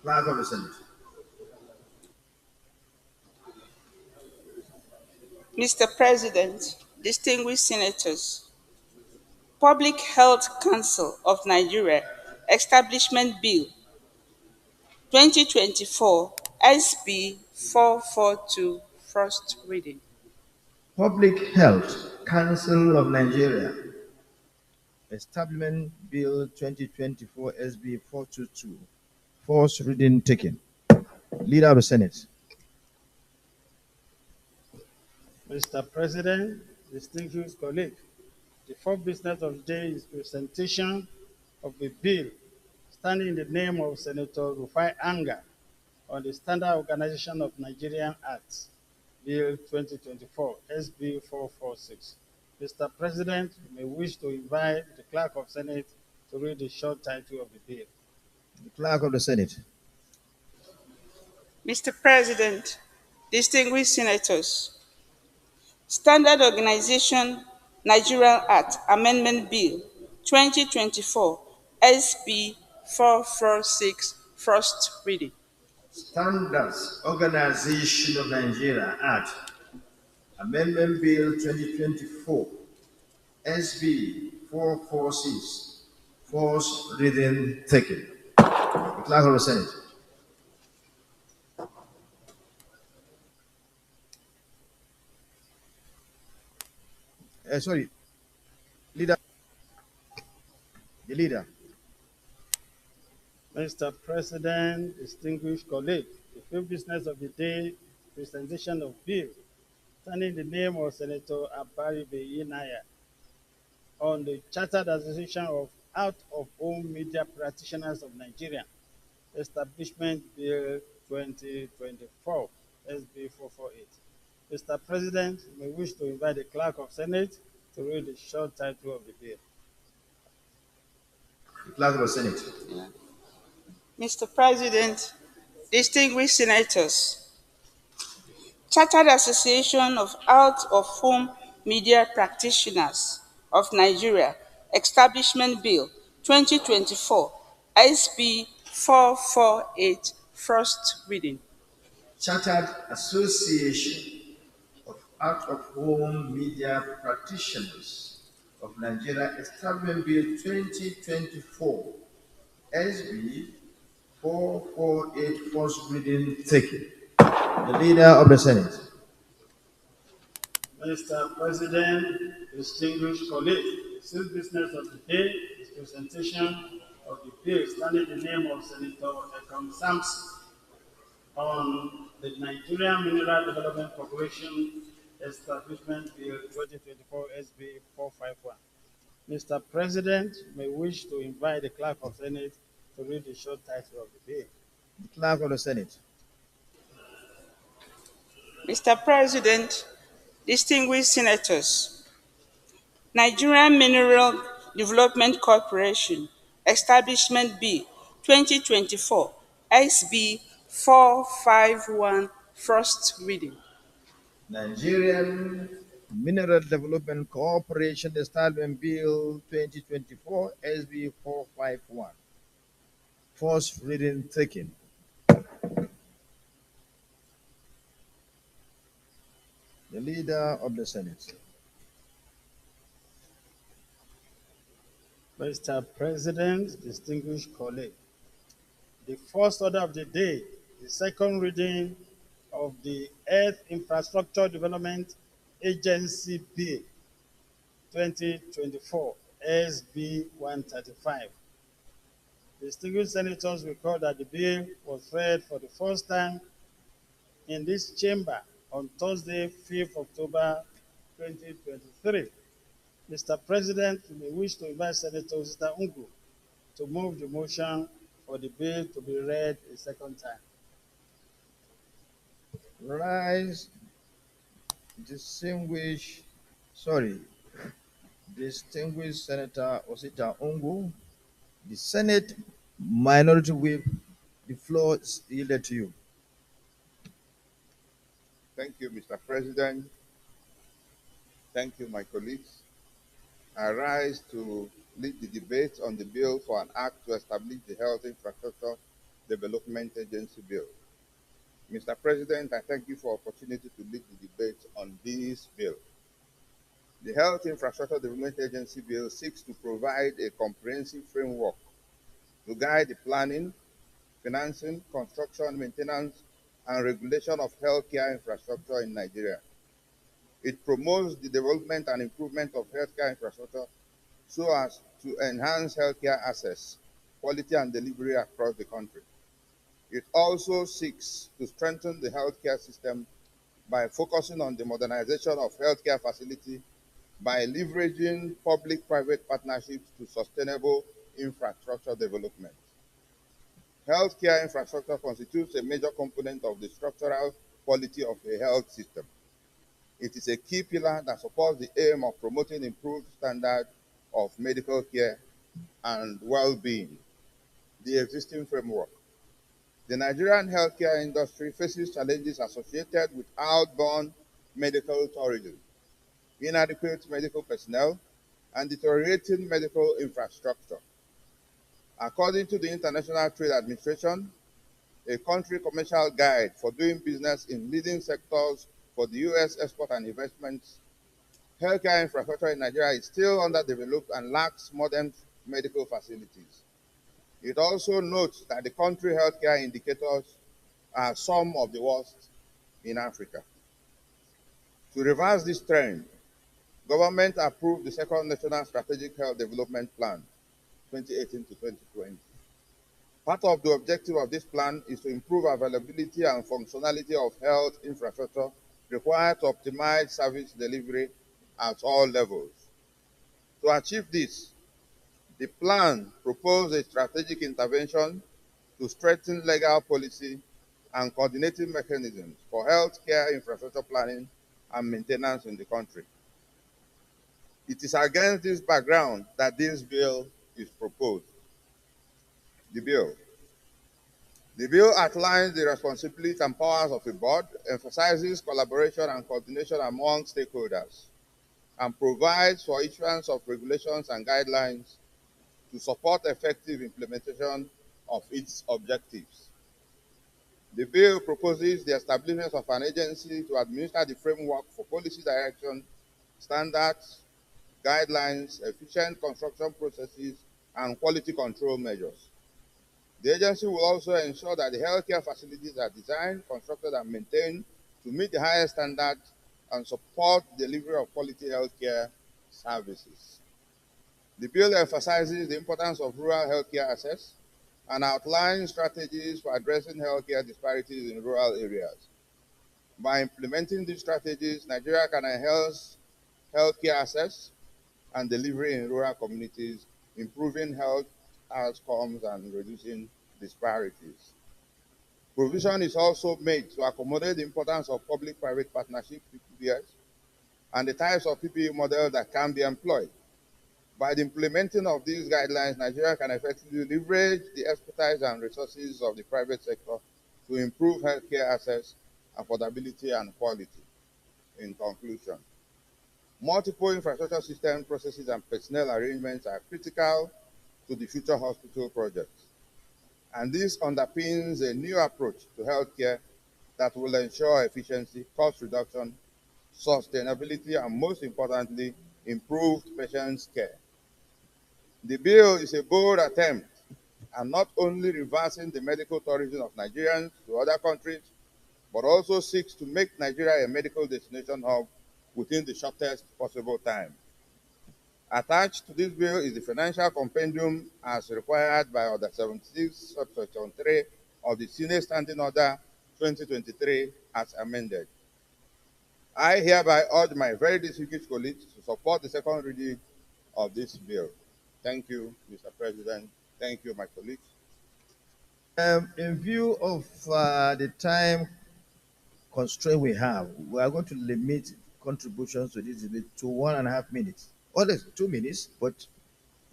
Clerk of the Senate. Mr. President, distinguished senators, Public Health Council of Nigeria Establishment Bill 2024 SB 442, first reading. Public Health Council of Nigeria Establishment Bill 2024 SB 422. First reading taken. Leader of the Senate. Mr. President, distinguished colleagues, the fourth business of the day is presentation of a bill standing in the name of Senator Rufai Anga on the Standard Organization of Nigerian Acts, Bill 2024, SB 446. Mr. President, you may wish to invite the Clerk of Senate to read the short title of the bill. The Clerk of the Senate. Mr. President, distinguished senators, Standard Organization Nigerian Act Amendment Bill 2024 SB 446, first reading. Standards Organization of Nigeria Act Amendment Bill 2024 SB 446. First reading taken. The Clerk of the Senate. Sorry, leader. The leader. Mr. President, distinguished colleagues, the fifth business of the day, presentation of bill, standing in the name of Senator Abari Beyinaya on the Chartered Association of Out-of-Home Media Practitioners of Nigeria, Establishment Bill 2024, SB 448. Mr. President, you may wish to invite the Clerk of Senate to read the short title of the bill. The Clerk of the Senate. Mr. President, distinguished senators, Chartered Association of Out-of-Home Media Practitioners of Nigeria Establishment Bill 2024 SB 448, first reading. Chartered Association of Out-of-Home Media Practitioners of Nigeria Establishment Bill 2024 SB 448, first reading taken. The Leader of the Senate. Mr. President, distinguished colleagues, the sixth business of the day is presentation of the bill standing in the name of Senator Ekong Samson on the Nigerian Mineral Development Corporation Establishment Bill 2024 SB 451. Mr. President, you may wish to invite the Clerk of Senate to read the short title of the bill. The Clerk of the Senate. Mr. President, distinguished senators, Nigerian Mineral Development Corporation Establishment Bill 2024 SB 451, first reading. Nigerian Mineral Development Corporation Establishment Bill 2024 SB 451. First reading taken. The Leader of the Senate. Mr. President, distinguished colleagues, the first order of the day, the second reading of the Earth Infrastructure Development Agency Bill 2024 SB 135. Distinguished senators recall that the bill was read for the first time in this chamber on Thursday, 5th October 2023. Mr. President, you may wish to invite Senator Mr. Ungu to move the motion for the bill to be read a second time. Rise, distinguished, sorry, distinguished Senator Osita Ongu, the Senate Minority Whip, the floor is yielded to you. Thank you, Mr. President. Thank you, my colleagues. I rise to lead the debate on the bill for an act to establish the health infrastructure Development Agency Bill. Mr. President, I thank you for the opportunity to lead the debate on this bill. The Health Infrastructure Development Agency Bill seeks to provide a comprehensive framework to guide the planning, financing, construction, maintenance, and regulation of healthcare infrastructure in Nigeria. It promotes the development and improvement of healthcare infrastructure so as to enhance healthcare access, quality, and delivery across the country. It also seeks to strengthen the healthcare system by focusing on the modernization of healthcare facilities by leveraging public-private partnerships to sustainable infrastructure development. Healthcare infrastructure constitutes a major component of the structural quality of a health system. It is a key pillar that supports the aim of promoting improved standards of medical care and well-being. The existing framework. The Nigerian healthcare industry faces challenges associated with outbound medical tourism, inadequate medical personnel, and deteriorating medical infrastructure. According to the International Trade Administration, a country commercial guide for doing business in leading sectors for the U.S. export and investments, healthcare infrastructure in Nigeria is still underdeveloped and lacks modern medical facilities. It also notes that the country healthcare indicators are some of the worst in Africa. To reverse this trend, government approved the second National Strategic Health Development Plan 2018 to 2020. Part of the objective of this plan is to improve availability and functionality of health infrastructure required to optimize service delivery at all levels. To achieve this, the plan proposed a strategic intervention to strengthen legal policy and coordinating mechanisms for healthcare infrastructure planning and maintenance in the country. It is against this background that this bill is proposed. The bill. The bill outlines the responsibilities and powers of a board, emphasizes collaboration and coordination among stakeholders, and provides for issuance of regulations and guidelines to support effective implementation of its objectives. The bill proposes the establishment of an agency to administer the framework for policy direction, standards, guidelines, efficient construction processes, and quality control measures. The agency will also ensure that the healthcare facilities are designed, constructed, and maintained to meet the highest standards and support the delivery of quality healthcare services. The bill emphasizes the importance of rural healthcare access and outlines strategies for addressing healthcare disparities in rural areas. By implementing these strategies, Nigeria can enhance healthcare access and delivery in rural communities, improving health outcomes and reducing disparities. Provision is also made to accommodate the importance of public-private partnership (PPPs) and the types of PPE models that can be employed. By the implementing of these guidelines, Nigeria can effectively leverage the expertise and resources of the private sector to improve healthcare access, affordability, and quality. In conclusion, multiple infrastructure system processes and personnel arrangements are critical to the future hospital projects. And this underpins a new approach to healthcare that will ensure efficiency, cost reduction, sustainability, and most importantly, improved patients' care. The bill is a bold attempt at not only reversing the medical tourism of Nigerians to other countries, but also seeks to make Nigeria a medical destination hub within the shortest possible time. Attached to this bill is the financial compendium as required by Order 76, Subsection 3 of the Senate Standing Order 2023 as amended. I hereby urge my very distinguished colleagues to support the second reading of this bill. Thank you, Mr. President. Thank you, my colleagues. In view of the time constraint we have, we are going to limit contributions to this debate to 1.5 minutes. Or less, 2 minutes, but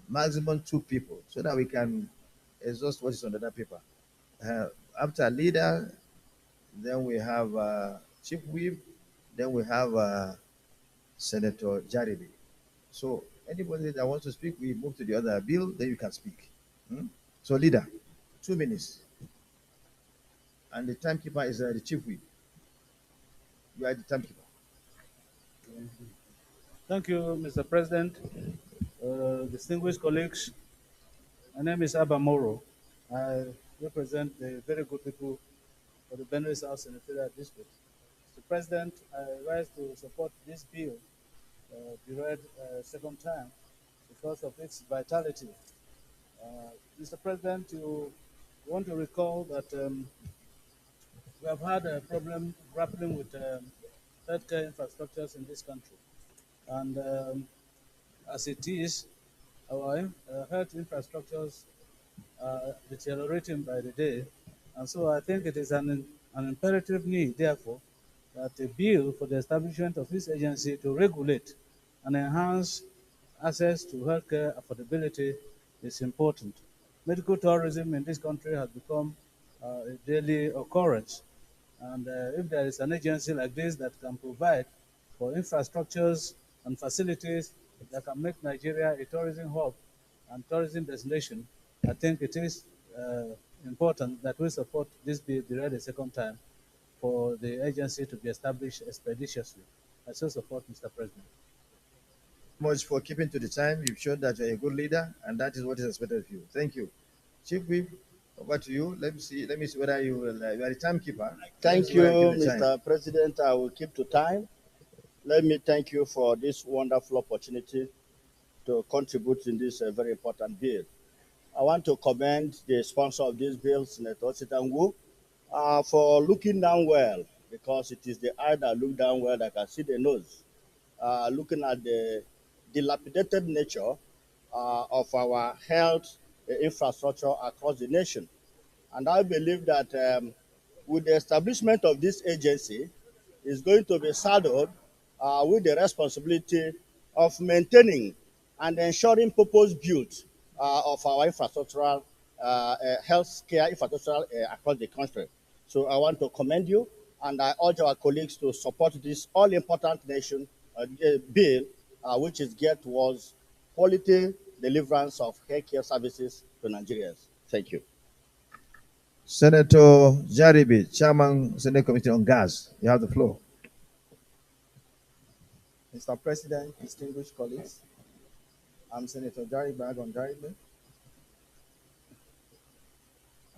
maximum two people, so that we can exhaust what is on that paper. Uh, After leader, then we have chief whip, then we have Senator Jaribi. So anybody that wants to speak, we move to the other bill, then you can speak. Hmm? So leader, 2 minutes. And the timekeeper is the chief whip. You are the timekeeper. Thank you, Mr. President. Distinguished colleagues, my name is Abba Moro. I represent the very good people of the Benue South Senatorial District. Mr. President, I rise to support this bill, be read second time, because of its vitality. Mr. President, you want to recall that we have had a problem grappling with healthcare infrastructures in this country. And as it is, our health infrastructures are deteriorating by the day. And so I think it is an imperative need, therefore, that a bill for the establishment of this agency to regulate and enhance access to healthcare affordability is important. Medical tourism in this country has become a daily occurrence. And if there is an agency like this that can provide for infrastructures and facilities that can make Nigeria a tourism hub and tourism destination, I think it is important that we support this bill be read a second time for the agency to be established expeditiously. I so support, Mr. President. Much for keeping to the time. You've shown that you're a good leader, and that is what is expected of you. Thank you. Chief Whip, over to you. Let me see. Let me see whether you will. You are the timekeeper. Let me Thank see you, whether I keep the time. Mr. President. I will keep to time. Let me thank you for this wonderful opportunity to contribute in this very important bill. I want to commend the sponsor of this bill, Senator Sitangu, for looking down well, because it is the eye that look down well that can see the nose. Looking at the dilapidated nature of our health infrastructure across the nation. And I believe that with the establishment of this agency, is going to be saddled with the responsibility of maintaining and ensuring purpose built of our infrastructural health care infrastructure across the country. So I want to commend you, and I urge our colleagues to support this all important nation bill, which is geared towards quality deliverance of healthcare services to Nigerians. Thank you. Senator Jaribi, Chairman, Senate Committee on Gas. You have the floor. Mr. President, distinguished colleagues, I'm Senator Jari Bagon Jaribe.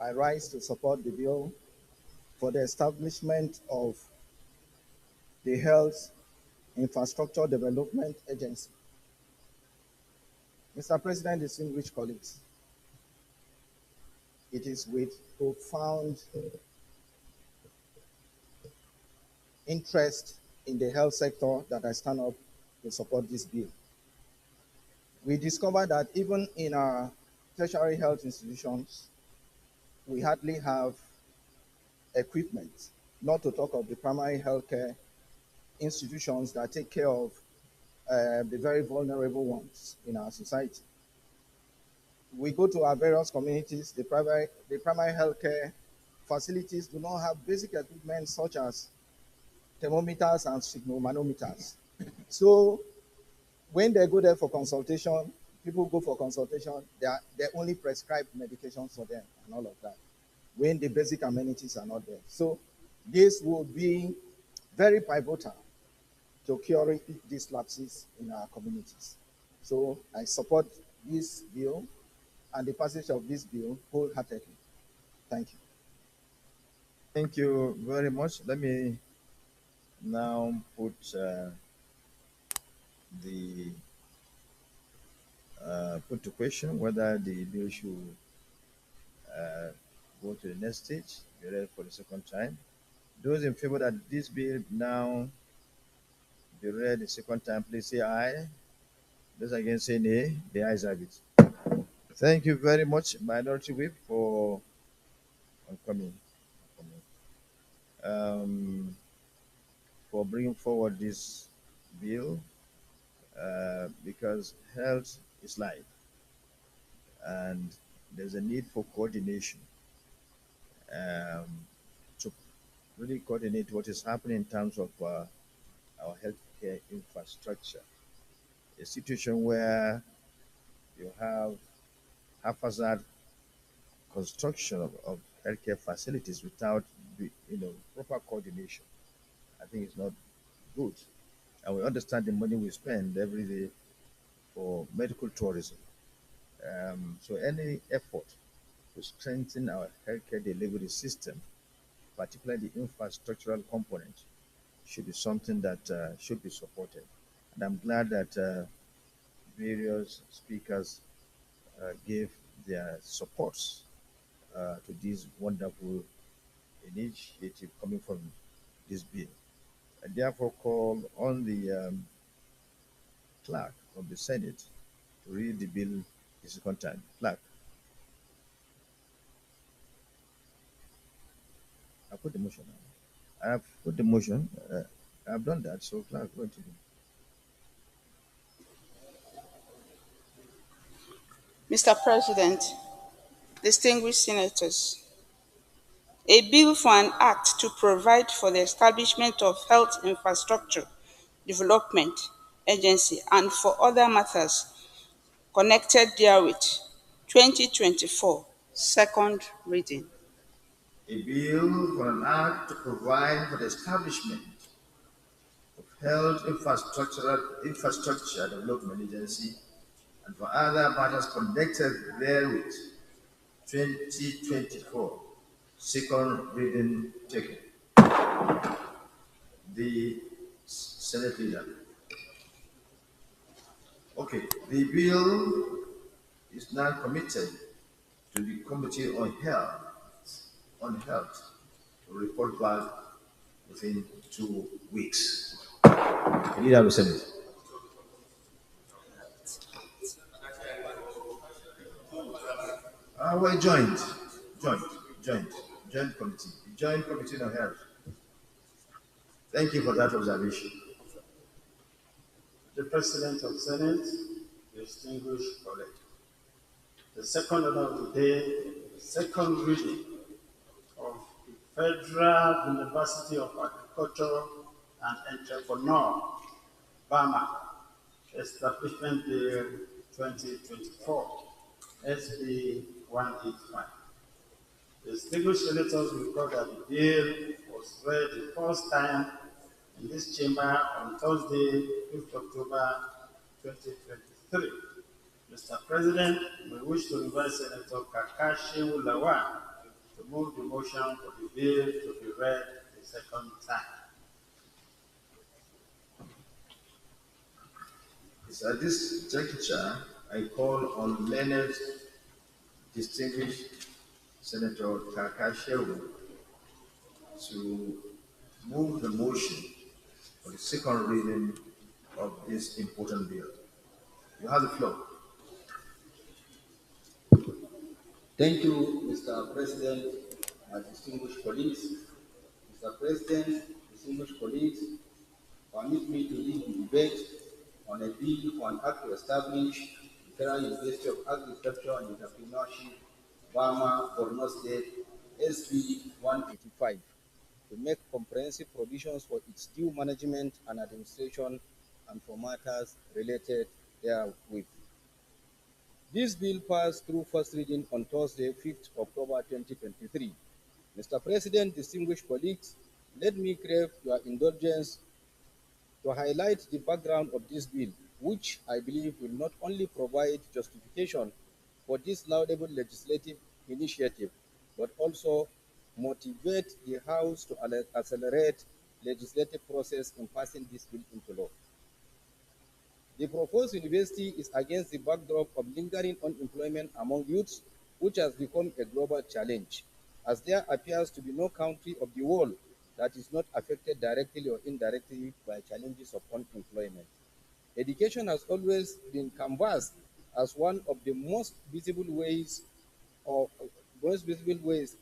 I rise to support the bill for the establishment of the Health Infrastructure Development Agency. Mr. President, distinguished colleagues, it is with profound interest in the health sector that I stand up to support this bill. We discovered that even in our tertiary health institutions, we hardly have equipment, not to talk of the primary healthcare institutions that take care of the very vulnerable ones in our society. We go to our various communities, the primary healthcare facilities do not have basic equipment such as thermometers and sphygmomanometers. So when they go there for consultation, people go for consultation, they only prescribe medications for them and all of that, when the basic amenities are not there. So this will be very pivotal to curing these lapses in our communities. So I support this bill and the passage of this bill wholeheartedly. Thank you. Thank you very much. Let me now the put to question whether the bill should go to the next stage, be read for the second time. Those in favor that this bill now be read the second time, please say aye. Those against say nay. The ayes have it. Thank you very much, Minority Whip, for coming, for bringing forward this bill, because health is life, and there's a need for coordination um, to really coordinate what is happening in terms of our healthcare infrastructure. A situation where you have haphazard construction of healthcare facilities without proper coordination. I think it's not good. And we understand the money we spend every day for medical tourism. So any effort to strengthen our healthcare delivery system, particularly the infrastructural component, should be something that should be supported. And I'm glad that various speakers gave their supports to this wonderful initiative coming from this bill. I therefore call on the clerk of the Senate to read the bill the second time. Clerk, I put the motion. I have put the motion. I've done that, so clerk, go to do. Mr. President, distinguished senators, a bill for an act to provide for the establishment of health infrastructure development agency and for other matters connected therewith, 2024, second reading. A bill for an act to provide for the establishment of health infrastructure development agency and for other matters connected therewith, 2024, second reading taken. The Senate leader. Okay, the bill is now committed to the Committee on Health to report back within 2 weeks. Leader of the Senate. We're joint, joint, joint committee, joint committee on health. Thank you for that observation. The President of Senate, distinguished colleagues. The second order of the day, the second reading of the Federal University of Agriculture and Entrepreneur, Bama, Establishment Bill 2024, SB 185. Distinguished senators recall that the bill was read the first time in this chamber on Thursday, 5th October 2023. Mr. President, we wish to invite Senator Kakashi Lawan to move the motion for the bill to be read the second time. It's at this juncture I call on Leonard distinguished Senator Takashewu to move the motion for the second reading of this important bill. You have the floor. Thank you, Mr. President, my distinguished colleagues. Mr. President, distinguished colleagues, permit me to lead the debate on a bill for an act to establish the Federal University of Agriculture and Entrepreneurship, Bama, Borno State, SB 185, to make comprehensive provisions for its due management and administration and for matters related therewith. This bill passed through first reading on Thursday, 5th October 2023. Mr. President, distinguished colleagues, let me crave your indulgence to highlight the background of this bill, which I believe will not only provide justification for this laudable legislative initiative, but also motivate the House to accelerate legislative process in passing this bill into law. The proposed university is against the backdrop of lingering unemployment among youths, which has become a global challenge, as there appears to be no country of the world that is not affected directly or indirectly by challenges of unemployment. Education has always been canvassed as one of the most visible ways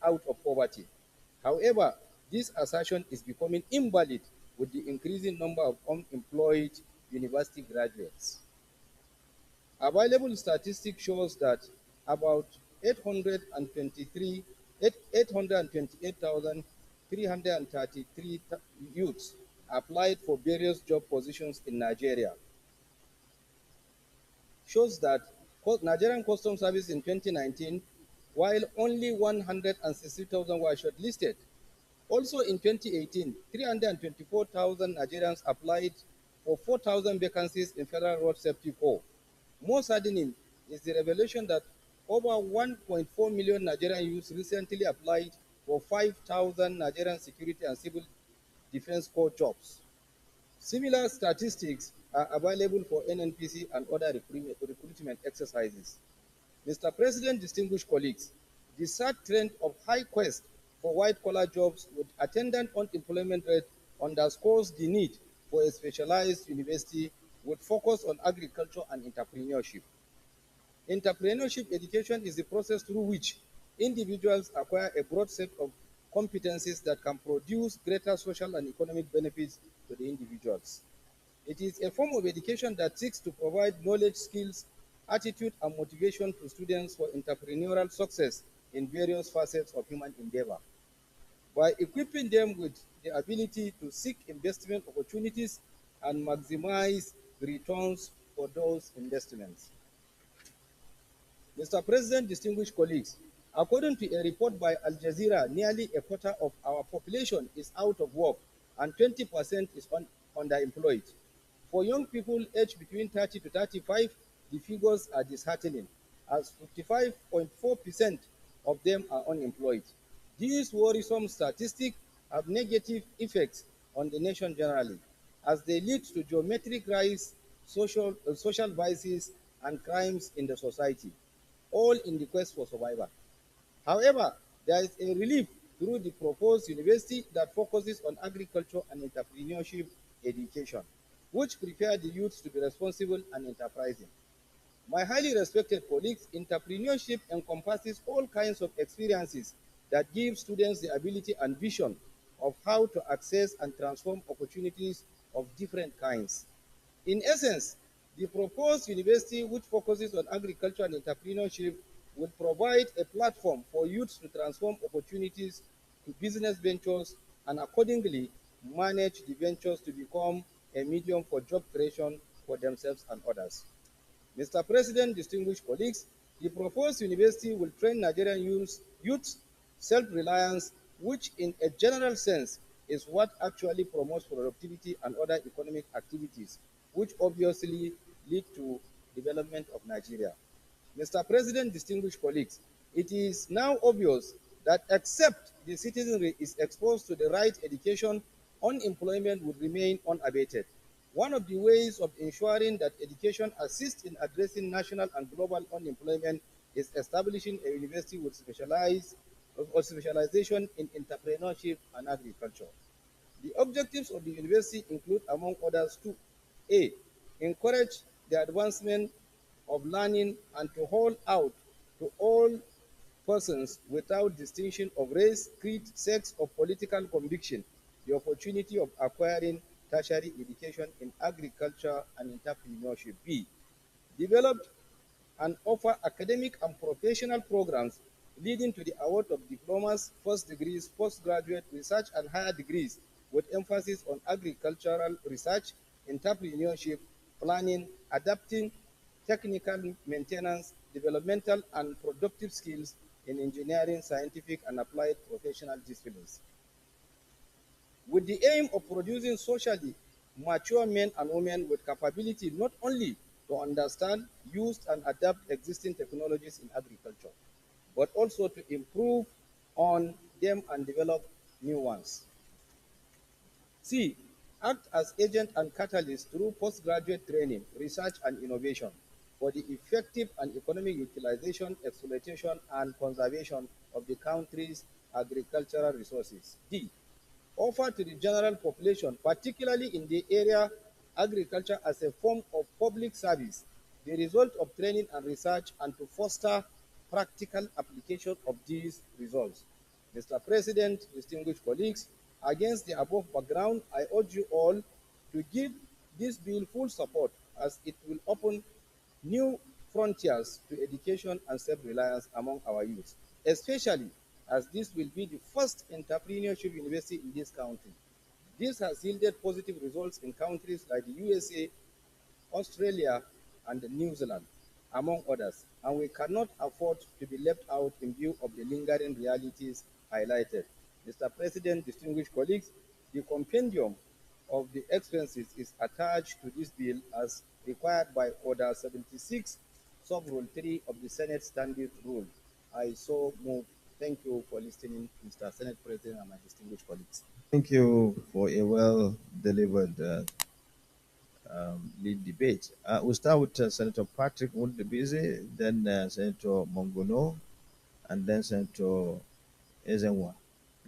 out of poverty. However, this assertion is becoming invalid with the increasing number of unemployed university graduates. Available statistics shows that about 828,333 youths applied for various job positions in Nigeria. Shows that Nigerian Customs Service in 2019, while only 160,000 were shortlisted, Also in 2018, 324,000 Nigerians applied for 4,000 vacancies in Federal Road Safety Corps. More saddening is the revelation that over 1.4 million Nigerian youths recently applied for 5,000 Nigerian security and civil defense corps jobs. Similar statistics are available for NNPC and other recruitment exercises. Mr. President, distinguished colleagues, the sad trend of high quest for white-collar jobs with attendant unemployment rate underscores the need for a specialized university with focus on agriculture and entrepreneurship. Entrepreneurship education is the process through which individuals acquire a broad set of competencies that can produce greater social and economic benefits to the individuals. It is a form of education that seeks to provide knowledge, skills, attitude, and motivation to students for entrepreneurial success in various facets of human endeavor. By equipping them with the ability to seek investment opportunities and maximize returns for those investments. Mr. President, distinguished colleagues, according to a report by Al Jazeera, nearly a quarter of our population is out of work and 20% is underemployed. For young people aged between 30 to 35, the figures are disheartening, as 55.4% of them are unemployed. These worrisome statistics have negative effects on the nation generally, as they lead to geometric rise, social vices, and crimes in the society, all in the quest for survival. However, there is a relief through the proposed university that focuses on agriculture and entrepreneurship education, which prepare the youth to be responsible and enterprising. My highly respected colleagues, entrepreneurship encompasses all kinds of experiences that give students the ability and vision of how to access and transform opportunities of different kinds. In essence, the proposed university, which focuses on agriculture and entrepreneurship, will provide a platform for youths to transform opportunities to business ventures and accordingly manage the ventures to become a medium for job creation for themselves and others. Mr. President, distinguished colleagues, the proposed university will train Nigerian youth self-reliance, which in a general sense is what actually promotes productivity and other economic activities, which obviously lead to development of Nigeria. Mr. President, distinguished colleagues, it is now obvious that except the citizenry is exposed to the right education, unemployment would remain unabated. One of the ways of ensuring that education assists in addressing national and global unemployment is establishing a university with specialization in entrepreneurship and agriculture. The objectives of the university include, among others, to A. Encourage the advancement of learning and to hold out to all persons without distinction of race, creed, sex, or political conviction the opportunity of acquiring tertiary education in agriculture and entrepreneurship. B. Develop and offer academic and professional programs leading to the award of diplomas, first degrees, postgraduate research, and higher degrees, with emphasis on agricultural research, entrepreneurship, planning, adapting, technical maintenance, developmental and productive skills in engineering, scientific, and applied professional disciplines, with the aim of producing socially mature men and women with capability not only to understand, use, and adapt existing technologies in agriculture, but also to improve on them and develop new ones. C. Act as agent and catalyst through postgraduate training, research, and innovation for the effective and economic utilization, exploitation, and conservation of the country's agricultural resources. D. Offer to the general population, particularly in the area agriculture as a form of public service, the result of training and research and to foster practical application of these results. Mr. President, distinguished colleagues, against the above background, I urge you all to give this bill full support as it will open new frontiers to education and self-reliance among our youth, especially as this will be the first entrepreneurship university in this country. This has yielded positive results in countries like the USA, Australia, and New Zealand, among others, and we cannot afford to be left out in view of the lingering realities highlighted. Mr. President, distinguished colleagues, the compendium of the expenses is attached to this bill as required by Order 76, Sub-Rule 3 of the Senate Standing Rule. I so move. Thank you for listening, Mr. Senate President and my distinguished colleagues. Thank you for a well delivered lead debate. We'll start with Senator Patrick Wundebisi, then Senator Mongono, and then Senator Ezenwa.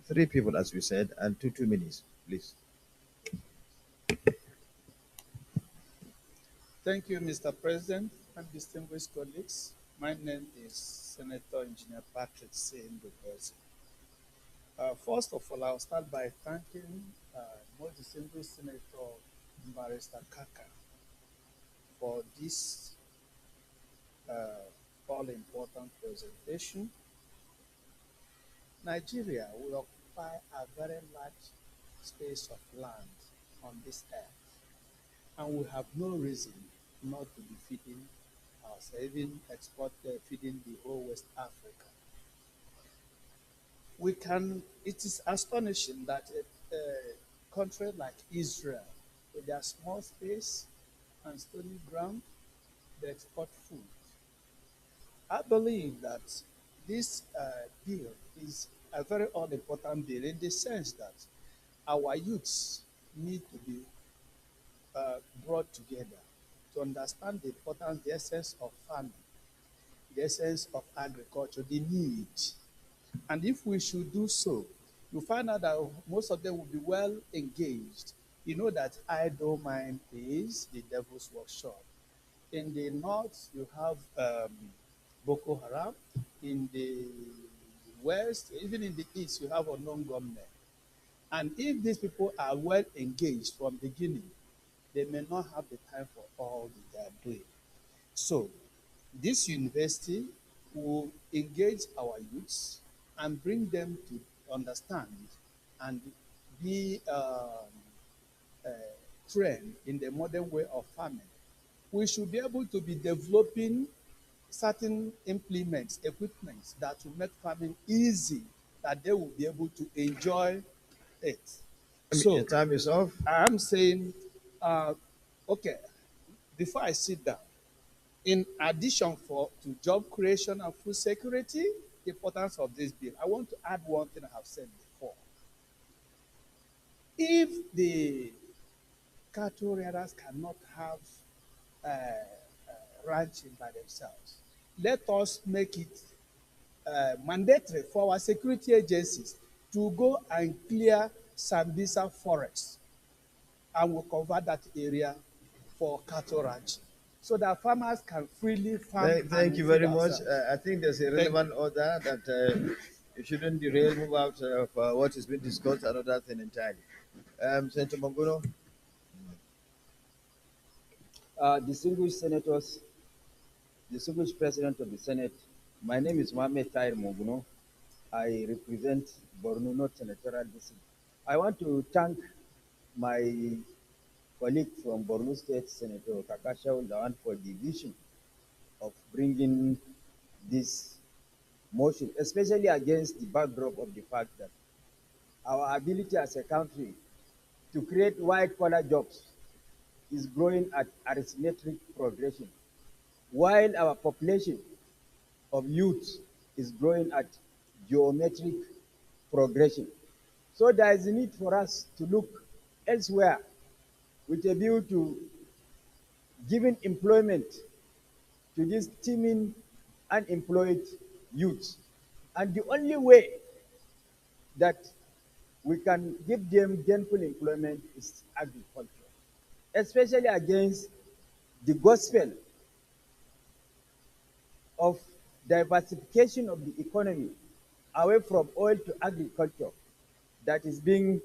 Three people, as we said, and 2 minutes, please. Thank you, Mr. President and distinguished colleagues. My name is Senator Engineer Patrick C. Ndubezi. First of all, I'll start by thanking most distinguished Senator Barrister Kaka for this all-important presentation. Nigeria will occupy a very large space of land on this earth, and we have no reason not to be feeding ourselves, even feeding the whole West Africa. It is astonishing that a country like Israel, with their small space and stony ground, they export food. I believe that this bill is a very all-important bill in the sense that our youths need to be brought together to understand the importance, the essence of farming, the essence of agriculture, the need. And if we should do so, you find out that most of them will be well engaged. You know that idle mind is the devil's workshop. In the north, you have Boko Haram. In the west, even in the east, you have unknown gunmen. And if these people are well engaged from the beginning, they may not have the time for all that they are doing. So, this university will engage our youths and bring them to understand and be trained in the modern way of farming. We should be able to be developing certain implements, equipments that will make farming easy, that they will be able to enjoy it. Your time is off. I'm saying, okay, before I sit down, in addition to job creation and food security, the importance of this bill, I want to add one thing I have said before. If the cattle rearers cannot have ranching by themselves, let us make it mandatory for our security agencies to go and clear Sambisa forest, and we'll convert that area for cattle ranching, so that farmers can freely farm. Thank you very much. I think there's a relevant order that you shouldn't derail, move out of what has been discussed, another thing entirely. Senator Mongono. Distinguished senators, distinguished President of the Senate, my name is Mohamed Tahir Monguno. I represent Borno North Senatorial District. I want to thank my colleague from Borno State, Senator Kakasha Uldawan, for the vision of bringing this motion, especially against the backdrop of the fact that our ability as a country to create white-collar jobs is growing at arithmetic progression, while our population of youth is growing at geometric progression. So there is a need for us to look elsewhere with a view to giving employment to these teeming unemployed youth. And the only way that we can give them gainful employment is agriculture, especially against the gospel of diversification of the economy away from oil to agriculture that is being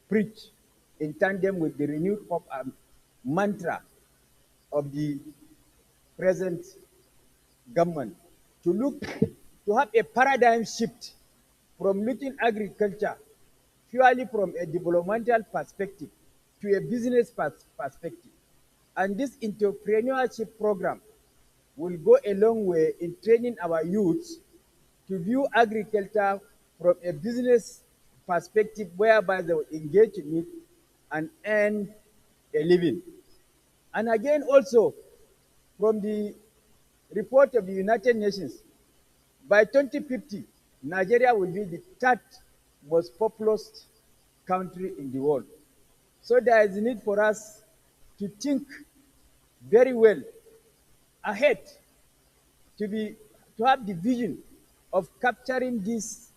preached in tandem with the renewed hope and mantra of the present government to have a paradigm shift from looking agriculture purely from a developmental perspective to a business perspective. And this entrepreneurship program will go a long way in training our youths to view agriculture from a business perspective whereby they will engage in it and earn a living. And again, also, from the report of the United Nations, by 2050, Nigeria will be the third most populous country in the world. So there is a need for us to think very well ahead, to have the vision of capturing these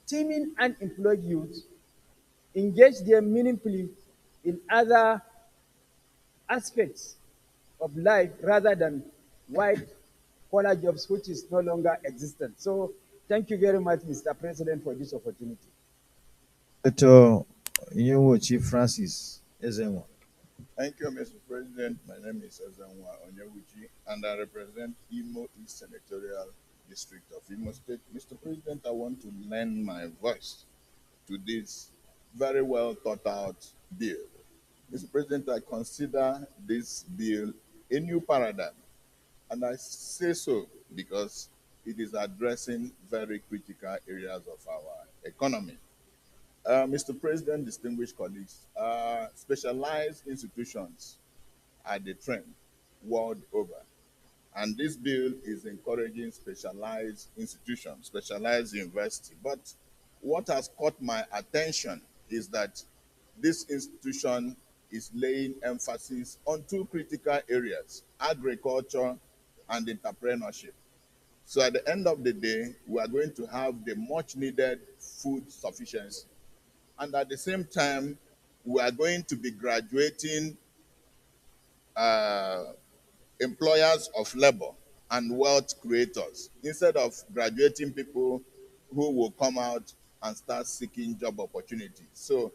teeming unemployed youth, engage them meaningfully in other aspects of life rather than white collar jobs, which is no longer existent. So thank you very much, Mr. President, for this opportunity. Senator Chief Francis Ezenwa. Thank you, Mr. President. My name is Ezanwa Onyewuchi, and I represent Imo East Senatorial District of Imo State. Mr. President, I want to lend my voice to this very well thought out bill. Mr. President, I consider this bill a new paradigm, and I say so because it is addressing very critical areas of our economy. Mr. President, distinguished colleagues, specialized institutions are the trend world over. And this bill is encouraging specialized institutions, specialized university. But what has caught my attention is that this institution is laying emphasis on two critical areas, agriculture and entrepreneurship. So at the end of the day, we are going to have the much needed food sufficiency. And at the same time, we are going to be graduating uh, employers of labor and wealth creators instead of graduating people who will come out and start seeking job opportunities. So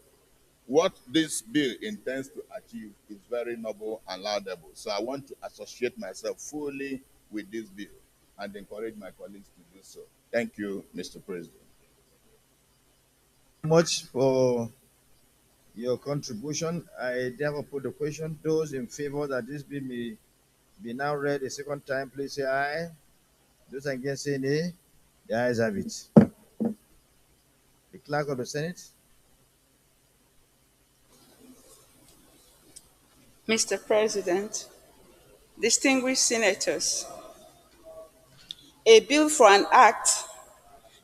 what this bill intends to achieve is very noble and laudable. So I want to associate myself fully with this bill and encourage my colleagues to do so. Thank you, Mr. President. Much for your contribution. I therefore put the question. Those in favor that this bill may be now read a second time, please say aye. Those against say nay. The ayes have it. The clerk of the Senate. Mr. President, distinguished senators, a bill for an act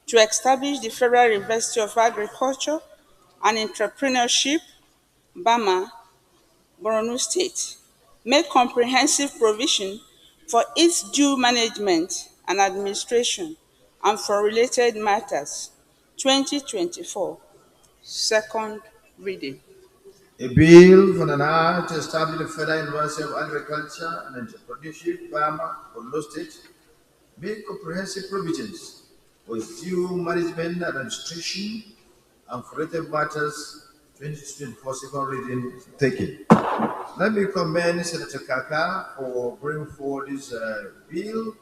to establish the Federal University of Agriculture and Entrepreneurship, Bama, Borno State, make comprehensive provision for its due management and administration and for related matters, 2024, second reading. A bill for an act to establish the Federal University of Agriculture and Entrepreneurship, Bama, Borno State, make comprehensive provisions for its due management and administration and for related matters, 2024 second reading taken. Let me commend Senator Kaka for bringing forward this bill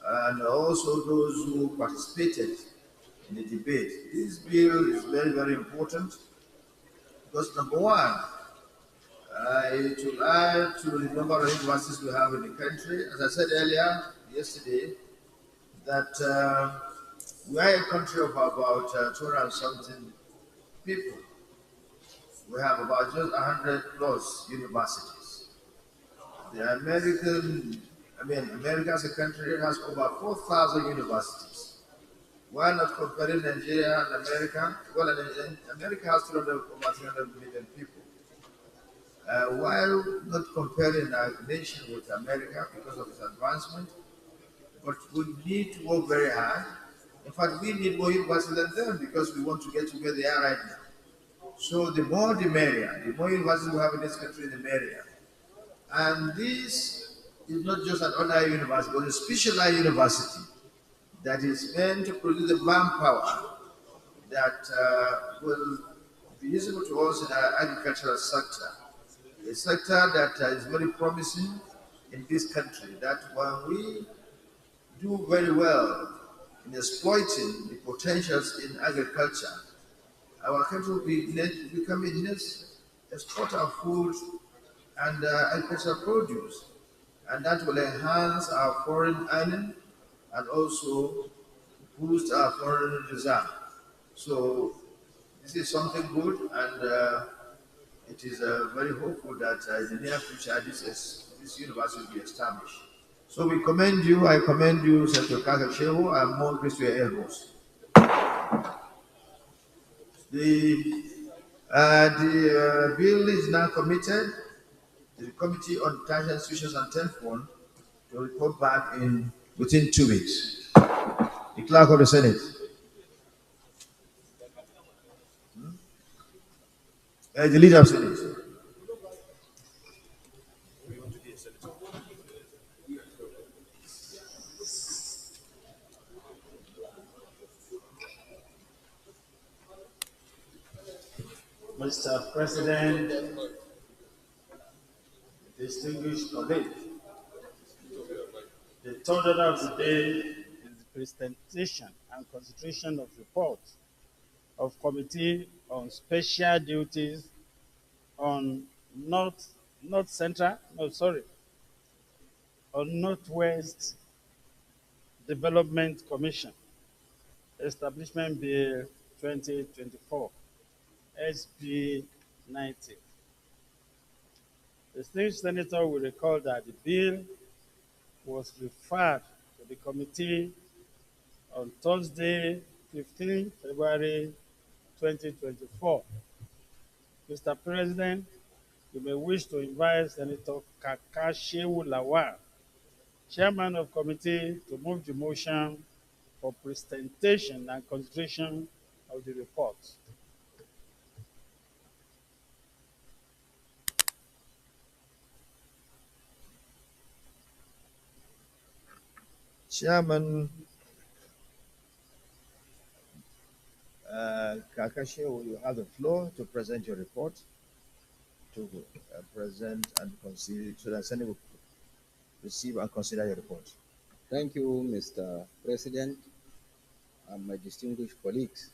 and also those who participated in the debate. This bill is very, very important because number one, it will add to the number of universities we have in the country. As I said earlier, yesterday, that we are a country of about 200 and something people. We have about just 100 plus universities. America as a country has over 4,000 universities. Why not comparing Nigeria and America? Well, America has 300, over 300 million people. While not comparing our nation with America because of its advancement, but we need to work very hard. In fact, we need more universities than them because we want to get to where they are right now. So the more the merrier. The more universities we have in this country, the merrier. And this is not just an ordinary university, but a specialized university that is meant to produce the manpower that will be useful to us in our agricultural sector. A sector that is very promising in this country, that when we do very well in exploiting the potentials in agriculture, our country will become a net exporter of food and agricultural produce, and that will enhance our foreign earning and also boost our foreign reserve. So This is something good, and it is very hopeful that in the near future this university will be established. So we commend you. I commend you, Senator Kakashewu, and more grace to your elbows. The bill is now committed to the Committee on Tertiary Institutions and Telephone to report back in within 2 weeks. The Clerk of the Senate. The Leader of Senate. Mr. President, distinguished colleagues, the third order of the day is the presentation and consideration of reports of Committee on Special Duties on North Central, no, sorry, on Northwest Development Commission, Establishment Bill 2024, SB 90. The state senator will recall that the bill was referred to the committee on Thursday, 15 February 2024. Mr. President, you may wish to invite Senator Kakashewu Lawal, Chairman of Committee, to move the motion for presentation and consideration of the report. Chairman Kakashewu, you have the floor to present your report, to present and consider, so that Senate will receive and consider your report. Thank you, Mr. President, and my distinguished colleagues.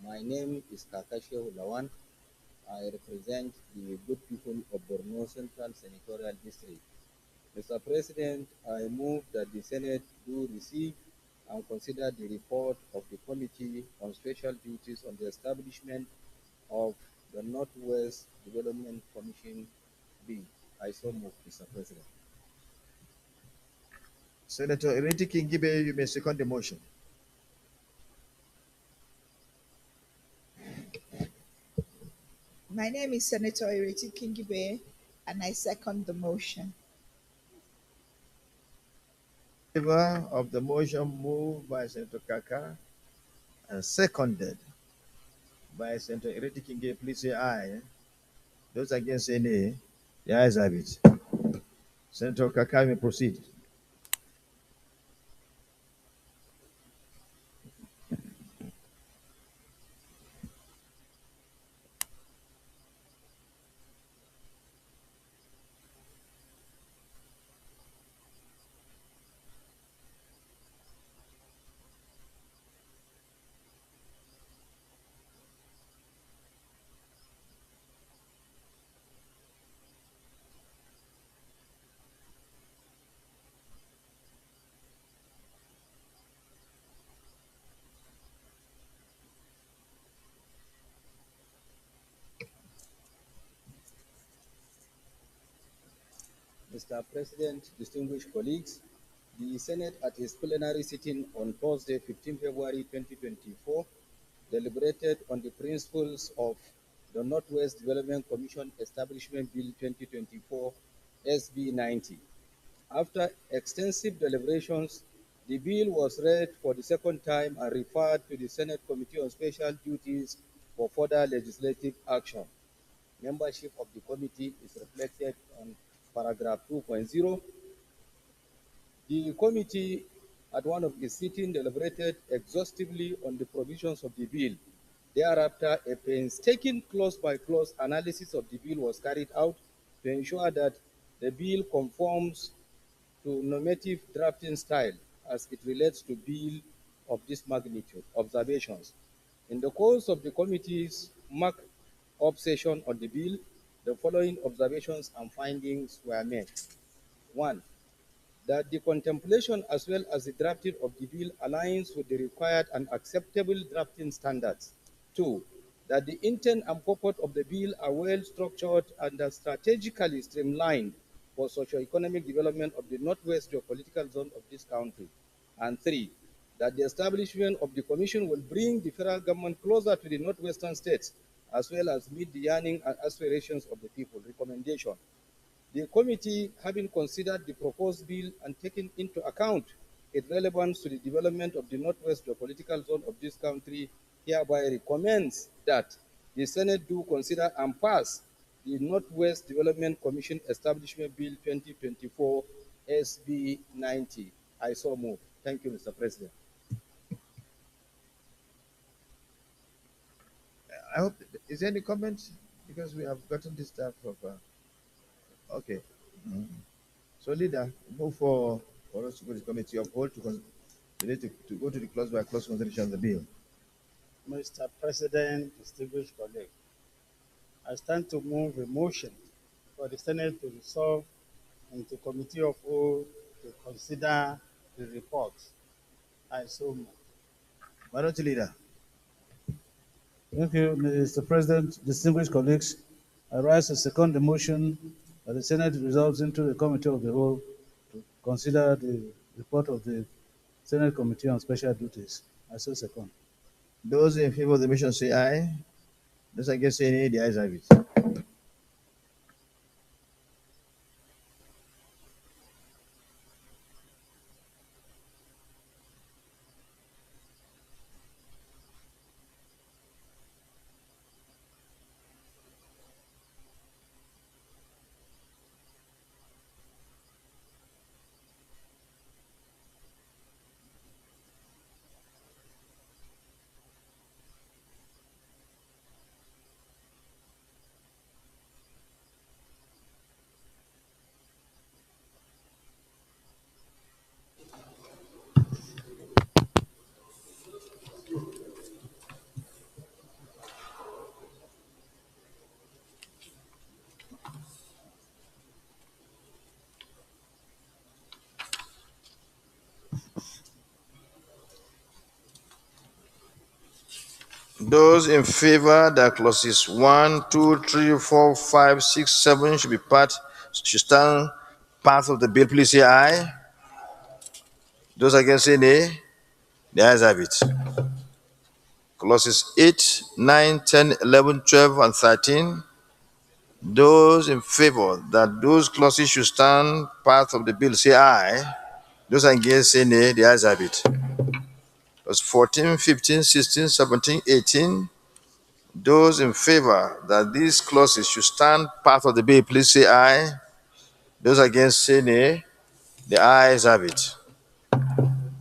My name is Kakashewu Lawan. I represent the good people of Borno Central Senatorial District. Mr. President, I move that the Senate do receive and consider the report of the Committee on Special Duties on the establishment of the Northwest Development Commission Bill. I so move, Mr. President. Senator Ireti Kingibe, you may second the motion. My name is Senator Ireti Kingibe, and I second the motion. In favor of the motion moved by Senator Kaka and seconded by Senator Ireti Kingibe, please say aye. Those against say nay. The ayes have it. Senator Kaka may proceed. Mr. President, distinguished colleagues, the Senate at its plenary sitting on Thursday, 15 February 2024, deliberated on the principles of the Northwest Development Commission Establishment Bill 2024, SB 90. After extensive deliberations, the bill was read for the second time and referred to the Senate Committee on Special Duties for further legislative action. Membership of the committee is reflected on paragraph 2.0. The committee, at one of its sittings, deliberated exhaustively on the provisions of the bill. Thereafter, a painstaking clause-by-clause analysis of the bill was carried out to ensure that the bill conforms to normative drafting style as it relates to bill of this magnitude. Observations. In the course of the committee's mark-up session on the bill, the following observations and findings were made. 1. That the contemplation as well as the drafting of the bill aligns with the required and acceptable drafting standards. 2. that the intent and purpose of the bill are well structured and are strategically streamlined for socio-economic development of the Northwest geopolitical zone of this country. And three, that the establishment of the commission will bring the federal government closer to the northwestern states, as well as meet the yearning and aspirations of the people. Recommendation. The committee, having considered the proposed bill and taken into account its relevance to the development of the Northwest geopolitical zone of this country, hereby recommends that the Senate do consider and pass the Northwest Development Commission Establishment Bill 2024 SB 90. I so move. Thank you, Mr. President. I hope, is there any comment? Because we have gotten this type of, okay. Mhm. So leader, move for us to go to the committee of whole we need to go to the clause by clause consideration of the bill. Mr. President, distinguished colleagues, I stand to move a motion for the Senate to resolve into committee of whole to consider the report. I so move. Why don't you, leader? Thank you, Mr. President, distinguished colleagues. I rise to second the motion that the Senate resolves into the committee of the whole to consider the report of the Senate Committee on Special Duties. I so second. Those in favor of the motion say aye. Those against say nay. The ayes have it. Those in favor that clauses 1, 2, 3, 4, 5, 6, 7 should stand part of the bill, please say aye. Those against say nay. The ayes have it. Clauses 8, 9, 10, 11, 12, and 13. Those in favor that those clauses should stand part of the bill say aye. Those against say nay. The ayes have it. Clause 14, 15, 16, 17, 18. Those in favor that these clauses should stand part of the bill, please say aye. Those against say nay. The ayes have it.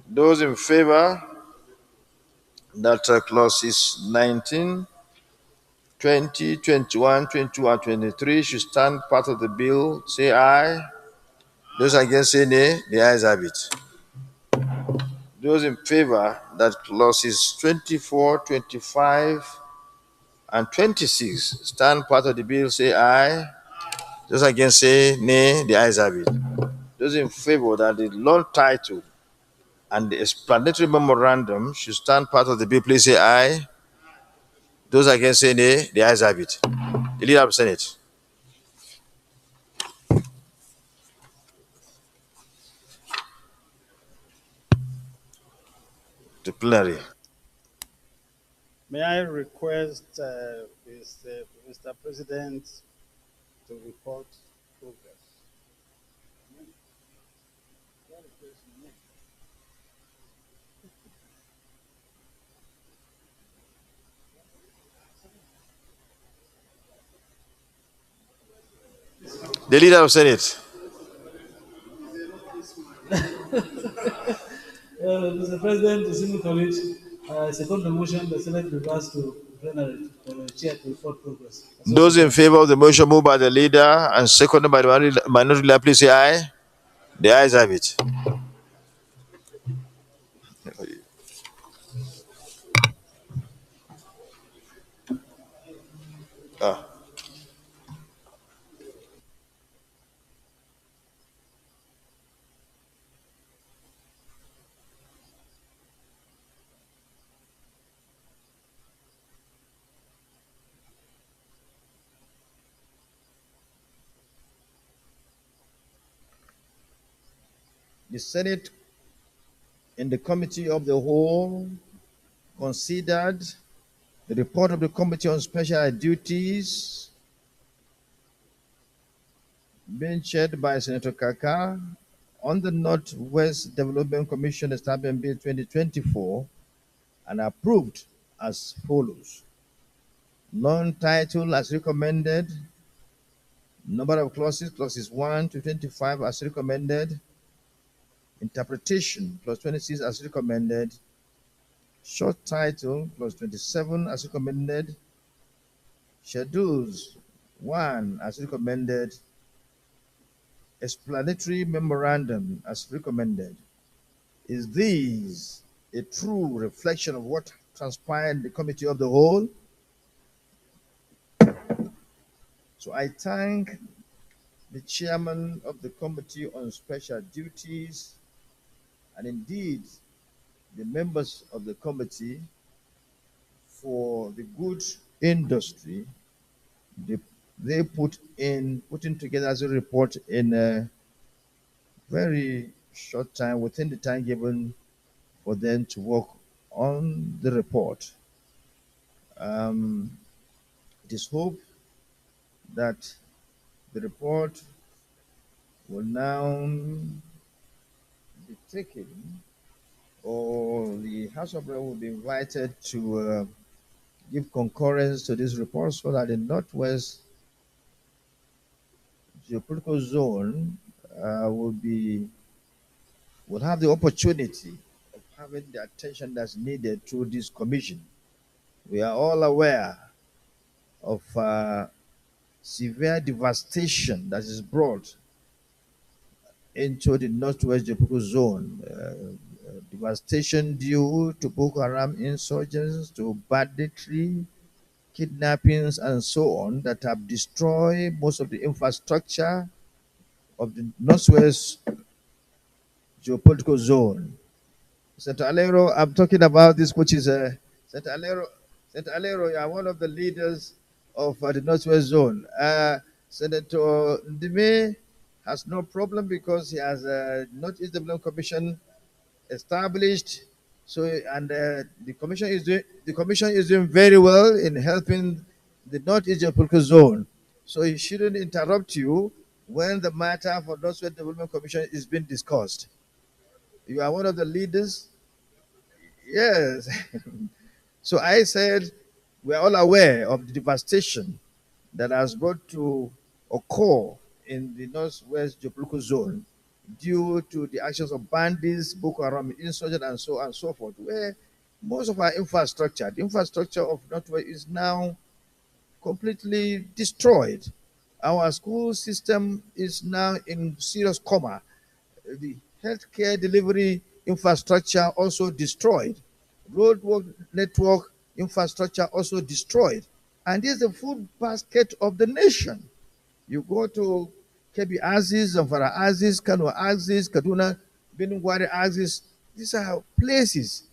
Those in favor that clauses 19, 20, 21, 22, and 23 should stand part of the bill, say aye. Those against say nay. The ayes have it. Those in favor that clauses 24, 25, and 26 stand part of the bill, say aye. Those against say nay. The ayes have it. Those in favor that the law title and the explanatory memorandum should stand part of the bill, please say aye. Those against say nay. The ayes have it. The leader of the Senate. The plenary. May I request Mr. President to report progress? The leader of the Senate. Mr. President, distinguished colleagues, I second the motion the Senate reverse to plenary chair to report progress. Those in favor of the motion moved by the leader and seconded by the minority leader, please say aye. The ayes have it. Ah. The Senate, in the Committee of the Whole, considered the report of the Committee on Special Duties being chaired by Senator Kaka on the Northwest Development Commission Establishment Bill 2024 and approved as follows. Non-title as recommended. Number of clauses, clauses 1 to 25 as recommended. Interpretation, clause 26 as recommended. Short title, clause 27 as recommended. Schedules 1 as recommended. Explanatory memorandum as recommended. Is this a true reflection of what transpired in the Committee of the Whole? So I thank the chairman of the Committee on Special Duties and indeed the members of the committee for the good industry they, they putting together as a report in a very short time within the time given for them to work on the report. Um, it is hoped that the report will now be taken, or the House of Reps will be invited to give concurrence to this report so that the Northwest geopolitical zone will have the opportunity of having the attention that's needed through this commission. We are all aware of severe devastation that is brought into the Northwest geopolitical zone. Devastation due to Boko Haram insurgents, to banditry, kidnappings, and so on that have destroyed most of the infrastructure of the Northwest geopolitical zone. Senator Alero, I'm talking about this, which is Senator Alero. Senator Alero, you are one of the leaders of the Northwest Zone. Senator Ndime has no problem because he has a Northeast Development Commission established. So, and the commission is doing very well in helping the Northeast Geopolitical Zone. So he shouldn't interrupt you when the matter for Northwest Development Commission is being discussed. You are one of the leaders. Yes. So I said we are all aware of the devastation that has brought to occur in the Northwest Geopolitical Zone due to the actions of bandits, Boko Haram insurgents, and so on and so forth, where most of our infrastructure, the infrastructure of Northwest is now completely destroyed. Our school system is now in serious coma. The healthcare delivery infrastructure also destroyed. Roadwork network infrastructure also destroyed. And this is the food basket of the nation. You go to Kebi Aziz, Zamfara Aziz, Kano Aziz, Kaduna, Benungwari Aziz. These are places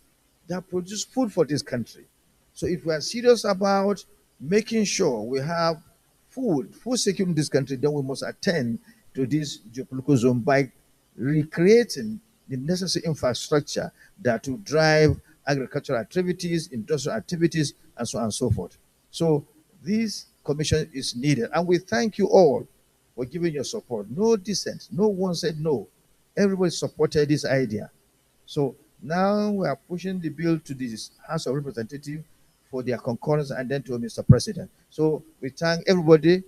that produce food for this country. So if we are serious about making sure we have food security in this country, then we must attend to this geopolitical zone by recreating the necessary infrastructure that will drive agricultural activities, industrial activities, and so on and so forth. So this commission is needed, and we thank you all for giving your support. No dissent, no one said no. Everybody supported this idea. So now we are pushing the bill to the House of Representatives for their concurrence and then to Mr. President. So we thank everybody.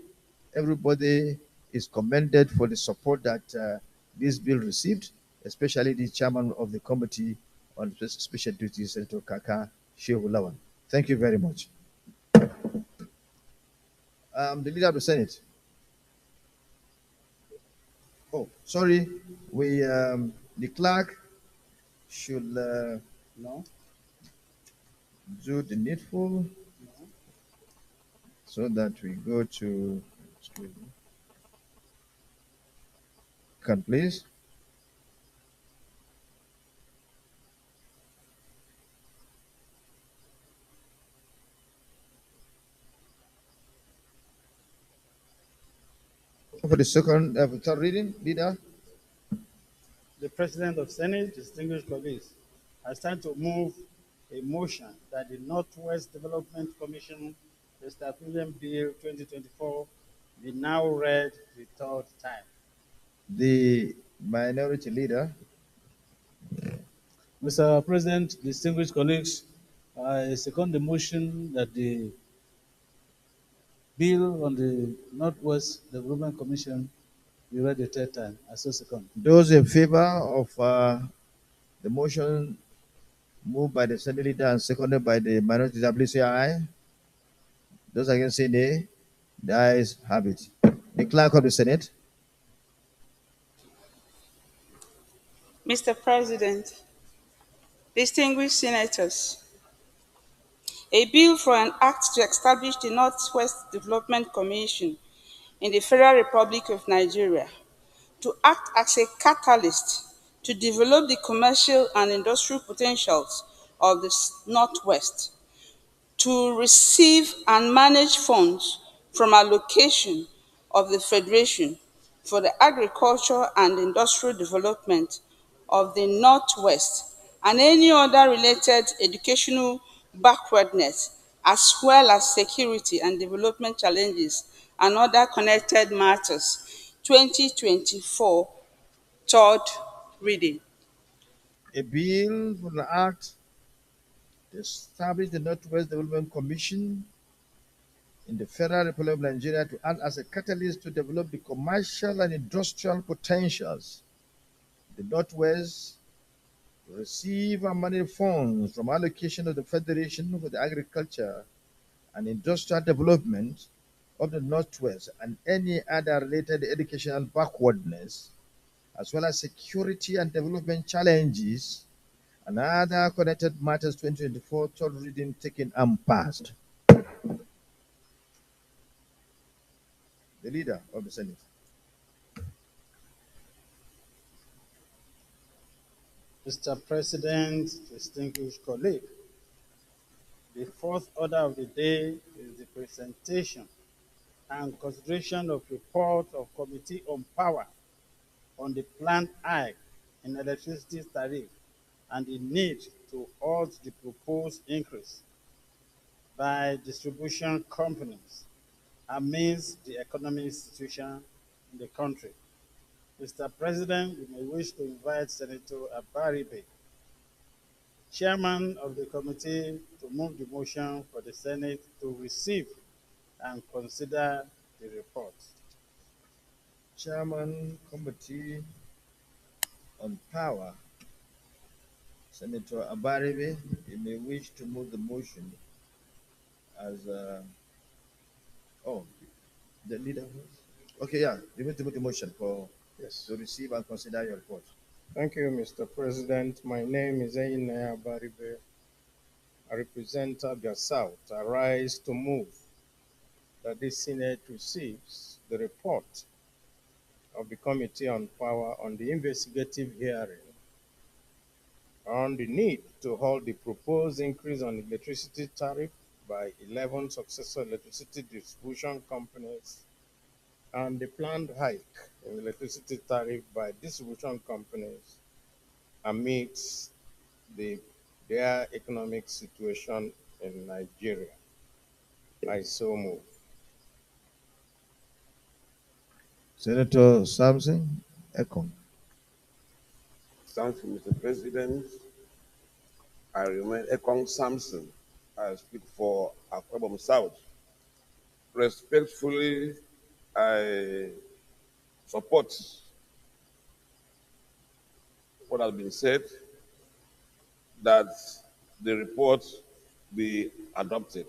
Everybody is commended for the support that this bill received, especially the chairman of the Committee on Special Duties, Senator Kaka Shehu Lawan. Thank you very much. The leader of the Senate. Oh, sorry. The clerk should No? do the needful so that we go to. Can please. For the third reading, leader. The President of Senate, distinguished colleagues, I stand to move a motion that the Northwest Development Commission Establishment Bill 2024 be now read the third time. The minority leader. Mr. President, distinguished colleagues, I second the motion that the bill on the Northwest Development Commission be read the third time. I so second. Those in favor of the motion moved by the Senate leader and seconded by the minority leader, please say aye. Those against say nay. The ayes have it. The clerk of the Senate. Mr. President, distinguished senators, a bill for an act to establish the Northwest Development Commission in the Federal Republic of Nigeria to act as a catalyst to develop the commercial and industrial potentials of the Northwest, to receive and manage funds from allocation of the Federation for the agriculture and industrial development of the Northwest and any other related educational backwardness, as well as security and development challenges and other connected matters. 2024, third reading. A bill for the act to establish the Northwest Development Commission in the Federal Republic of Nigeria to act as a catalyst to develop the commercial and industrial potentials of the Northwest, to receive and manage funds from allocation of the Federation for the agriculture and industrial development of the Northwest and any other related educational backwardness, as well as security and development challenges and other connected matters. 2024, third reading taken and passed. The leader of the Senate. Mr. President, distinguished colleagues, the fourth order of the day is the presentation and consideration of report of Committee on Power on the planned hike in electricity tariff and the need to halt the proposed increase by distribution companies amidst the economic situation in the country. Mr. President, we may wish to invite Senator Abaribe, Chairman of the committee, to move the motion for the Senate to receive and consider the report. Chairman, Committee on Power, Senator Abaribe, you may wish to move the motion as oh, the leader. Okay, yeah, you need to move the motion for Yes. to receive and consider your report. Thank you, Mr. President. My name is Einaya Baribe. I represent Abia South. I rise to move that the Senate receives the report of the Committee on Power on the investigative hearing on the need to halt the proposed increase on electricity tariff by 11 successor electricity distribution companies and the planned hike in electricity tariff by distribution companies amidst their economic situation in Nigeria. I so move. Senator Samson Ekong. Thank you, Mr. President. I remain Ekong Samson. I speak for Akwabom South. Respectfully, I support what has been said, that the report be adopted.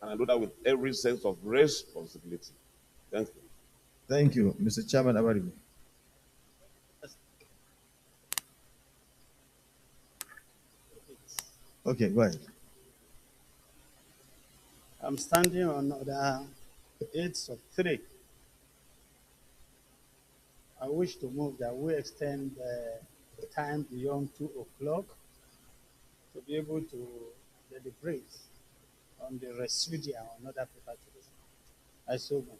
And I do that with every sense of responsibility. Thank you. Thank you, Mr. Chairman Abaribe. Okay, go ahead. I'm standing on order 8 of 3. I wish to move that we extend the time beyond 2 o'clock to be able to deliberate on the residual on other properties. I so move.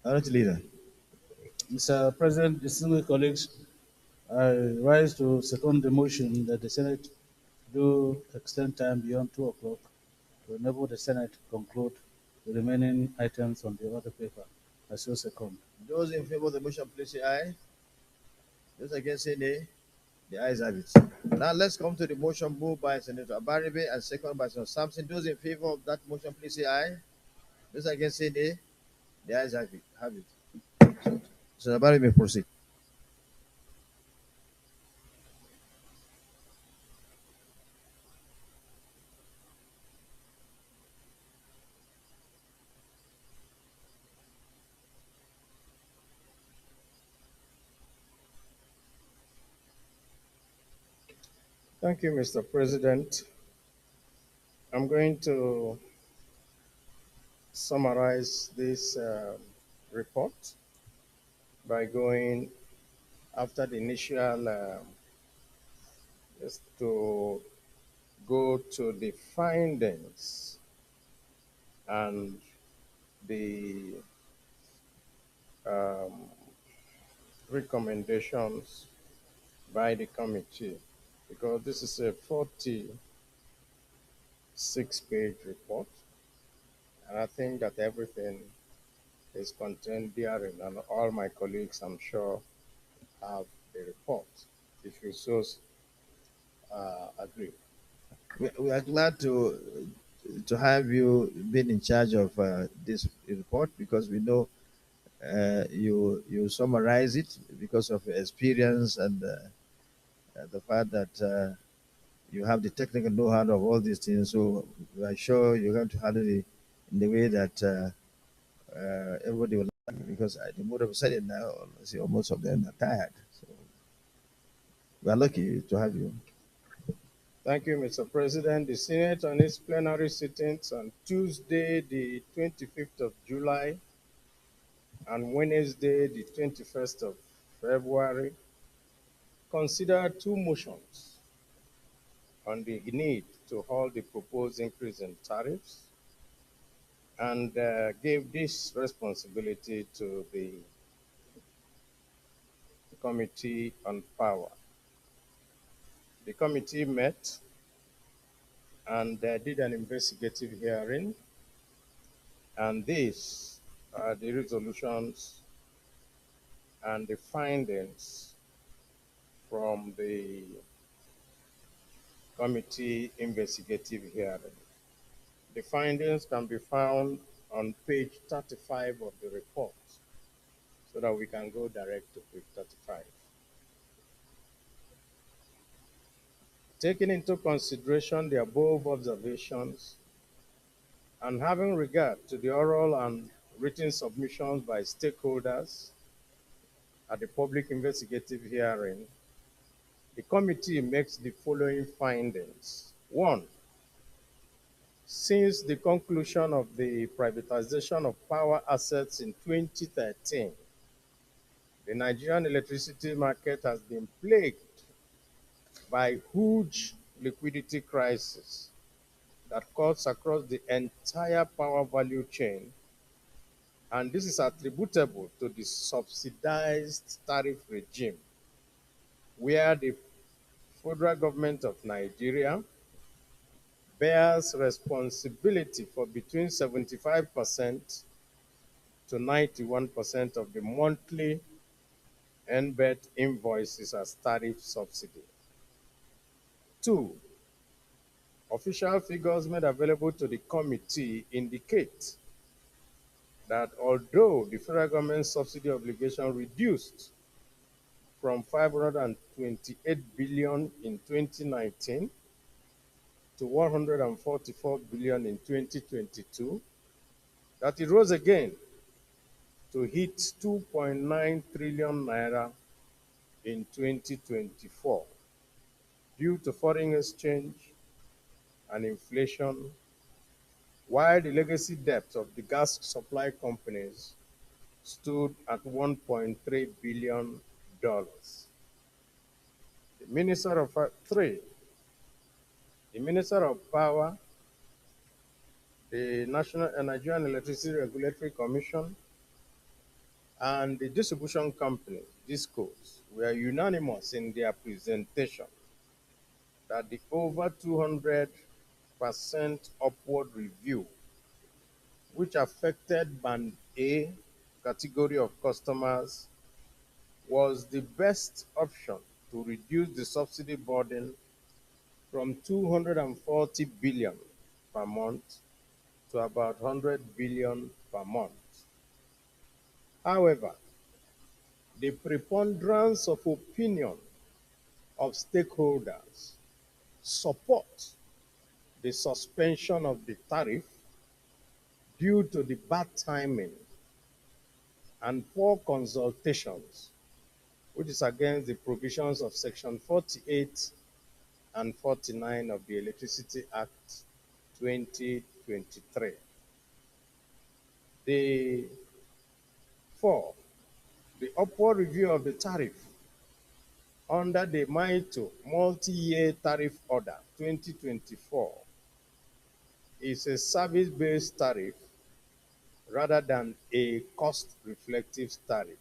Minority Leader. Mr. President, distinguished colleagues, I rise to second the motion that the Senate do extend time beyond 2 o'clock to enable the Senate to conclude the remaining items on the order paper. I so second. Those in favor of the motion, please say aye. Those against, say nay. The ayes have it. Now let's come to the motion moved by Senator Abaribe and second by Senator Sampson. Those in favor of that motion, please say aye. Those against, say nay. The ayes have it. Senator Abaribe, proceed. Thank you, Mr. President. I'm going to summarize this report by going after the initial, just to go to the findings and the um, recommendations by the committee, because this is a 46-page report, and I think that everything is contained therein, and all my colleagues, I'm sure, have the report, if you so agree. We are glad to have you been in charge of this report because we know you summarize it because of your experience and the fact that you have the technical know-how of all these things. So we are sure you're going to handle it in the way that everybody will like because the mood of said it now, see, most of them are tired. So we are lucky to have you. Thank you, Mr. President. The Senate on its plenary sittings on Tuesday, the 25th of July, and Wednesday, the 21st of February, considered two motions on the need to halt the proposed increase in tariffs and gave this responsibility to the Committee on Power. The committee met and did an investigative hearing, and these are the resolutions and the findings from the committee investigative hearing. The findings can be found on page 35 of the report, so that we can go direct to page 35. Taking into consideration the above observations and having regard to the oral and written submissions by stakeholders at the public investigative hearing, the committee makes the following findings. One, since the conclusion of the privatization of power assets in 2013, the Nigerian electricity market has been plagued by huge liquidity crisis that cuts across the entire power value chain, and this is attributable to the subsidized tariff regime, where the federal government of Nigeria bears responsibility for between 75% to 91% of the monthly NBET invoices as tariff subsidy. Two, official figures made available to the committee indicate that although the federal government subsidy obligation reduced from 528 billion in 2019 to 144 billion in 2022, that it rose again to hit 2.9 trillion naira in 2024 due to foreign exchange and inflation, while the legacy debt of the gas supply companies stood at $1.3 billion. The Minister of Three, the Minister of Power, the Nigerian Electricity Regulatory Commission, and the distribution company, DISCOs, were unanimous in their presentation that the over 200% upward review, which affected Band A category of customers, was the best option to reduce the subsidy burden from 240 billion per month to about 100 billion per month. However, the preponderance of opinion of stakeholders support the suspension of the tariff due to the bad timing and poor consultations, which is against the provisions of Section 48 and 49 of the Electricity Act 2023. The four, the upward review of the tariff under the MITO Multi-Year Tariff Order 2024 is a service-based tariff rather than a cost-reflective tariff.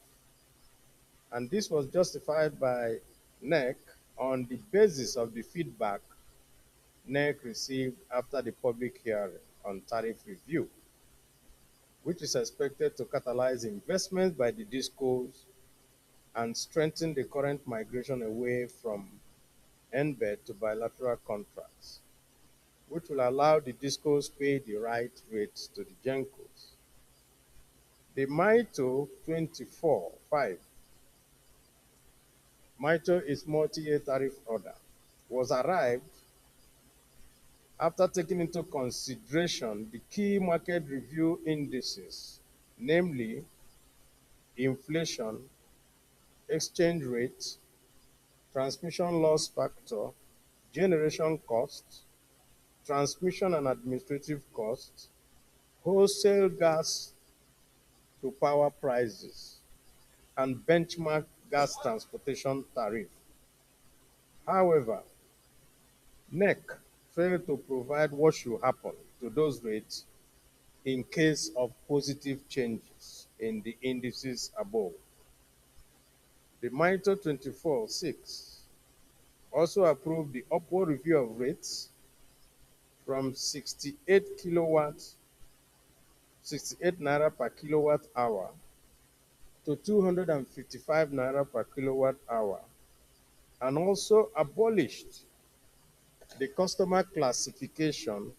And this was justified by NEC on the basis of the feedback NEC received after the public hearing on tariff review, which is expected to catalyze investment by the DISCOs and strengthen the current migration away from NBED to bilateral contracts, which will allow the DISCOs pay the right rates to the GENCOs. The MITO 24-5, MITO is multi-year tariff order, was arrived after taking into consideration the key market review indices, namely inflation, exchange rate, transmission loss factor, generation costs, transmission and administrative costs, wholesale gas to power prices, and benchmark gas transportation tariff. However, NEC failed to provide what should happen to those rates in case of positive changes in the indices above. The MITO 24-6 also approved the upward review of rates from 68 naira per kilowatt hour to 255 naira per kilowatt hour, and also abolished the customer classification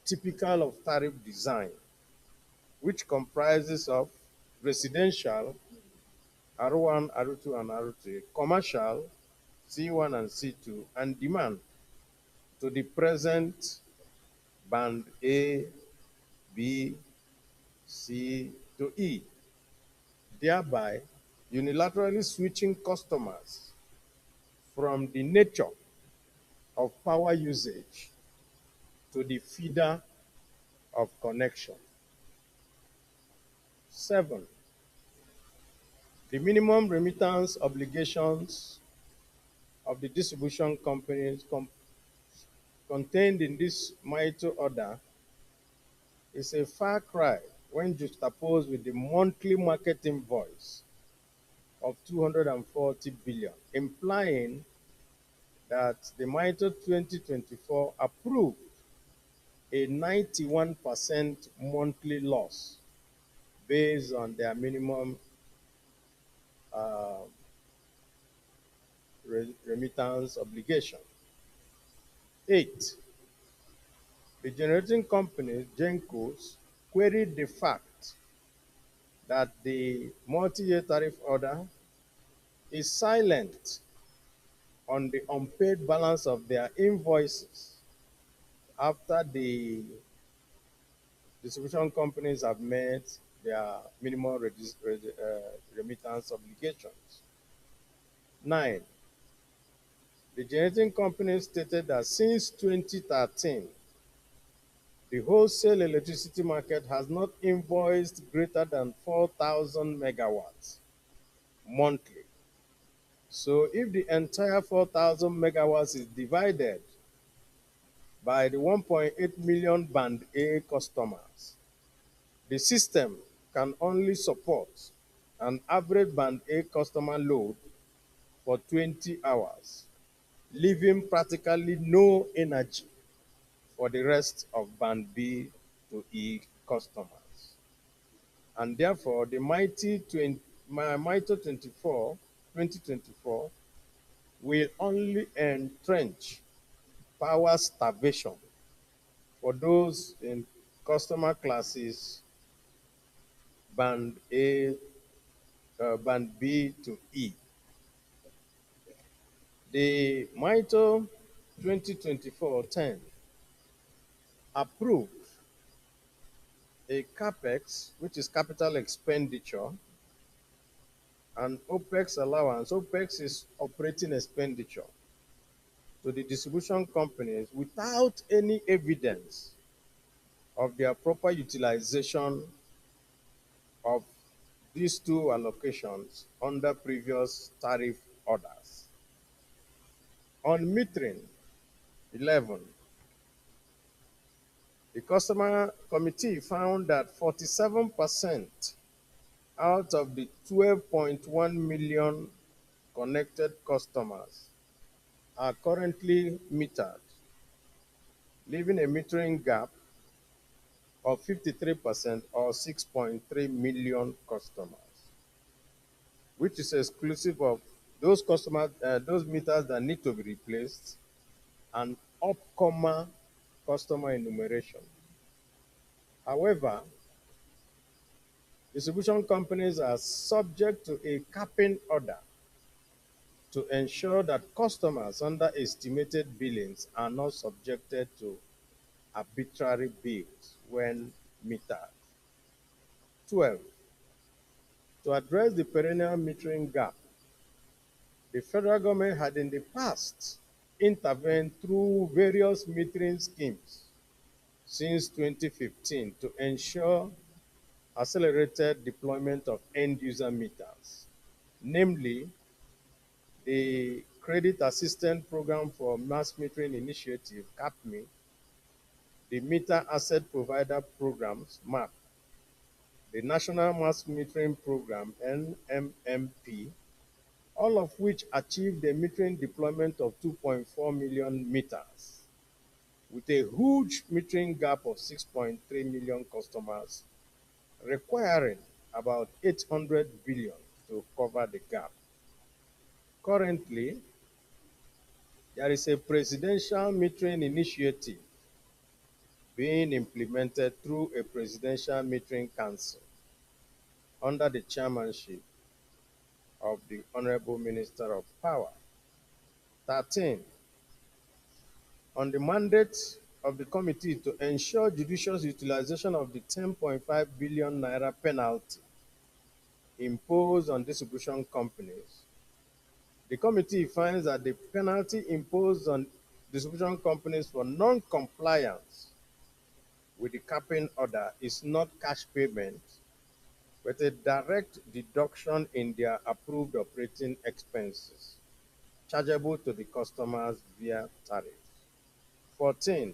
typical of tariff design, which comprises of residential, R1, R2, and R3, commercial, C1 and C2, and demand to the present band A, B, C to E, thereby unilaterally switching customers from the nature of power usage to the feeder of connection. 7, the minimum remittance obligations of the distribution companies contained in this MITO order is a far cry when juxtaposed with the monthly market invoice of 240 billion, implying that the MITO 2024 approved a 91% monthly loss based on their minimum uh, remittance obligation. 8, the generating companies, GENCOs, queried the fact that the multi-year tariff order is silent on the unpaid balance of their invoices after the distribution companies have met their minimum remittance obligations. 9, the generating companies stated that since 2013, the wholesale electricity market has not invoiced greater than 4,000 megawatts monthly. So if the entire 4,000 megawatts is divided by the 1.8 million band A customers, the system can only support an average band A customer load for 20 hours, leaving practically no energy for the rest of band B to E customers. And therefore, the MITRE 2024 will only entrench power starvation for those in customer classes band A, band B to E. The MITRE 2024-10 approved a CapEx, which is capital expenditure, and OpEx allowance. OpEx is operating expenditure to the distribution companies without any evidence of their proper utilization of these two allocations under previous tariff orders. On metering 11, the customer committee found that 47% out of the 12.1 million connected customers are currently metered, leaving a metering gap of 53% or 6.3 million customers, which is exclusive of those customers, those meters that need to be replaced and upcomer customer enumeration. However, distribution companies are subject to a capping order to ensure that customers under estimated billings are not subjected to arbitrary bills when metered. 12. To address the perennial metering gap, the federal government had in the past intervened through various metering schemes since 2015 to ensure accelerated deployment of end user meters, namely the Credit Assistance Program for Mass Metering Initiative, CAPMI, the Meter Asset Provider Programs, MAP, the National Mass Metering Program, NMMP, all of which achieved a metering deployment of 2.4 million meters, with a huge metering gap of 6.3 million customers, requiring about 800 billion to cover the gap. Currently, there is a presidential metering initiative being implemented through a presidential metering council under the chairmanship of the Honorable Minister of Power. 13. On the mandate of the committee to ensure judicious utilization of the 10.5 billion naira penalty imposed on distribution companies, the committee finds that the penalty imposed on distribution companies for non-compliance with the capping order is not cash payment, but a direct deduction in their approved operating expenses, chargeable to the customers via tariff. 14.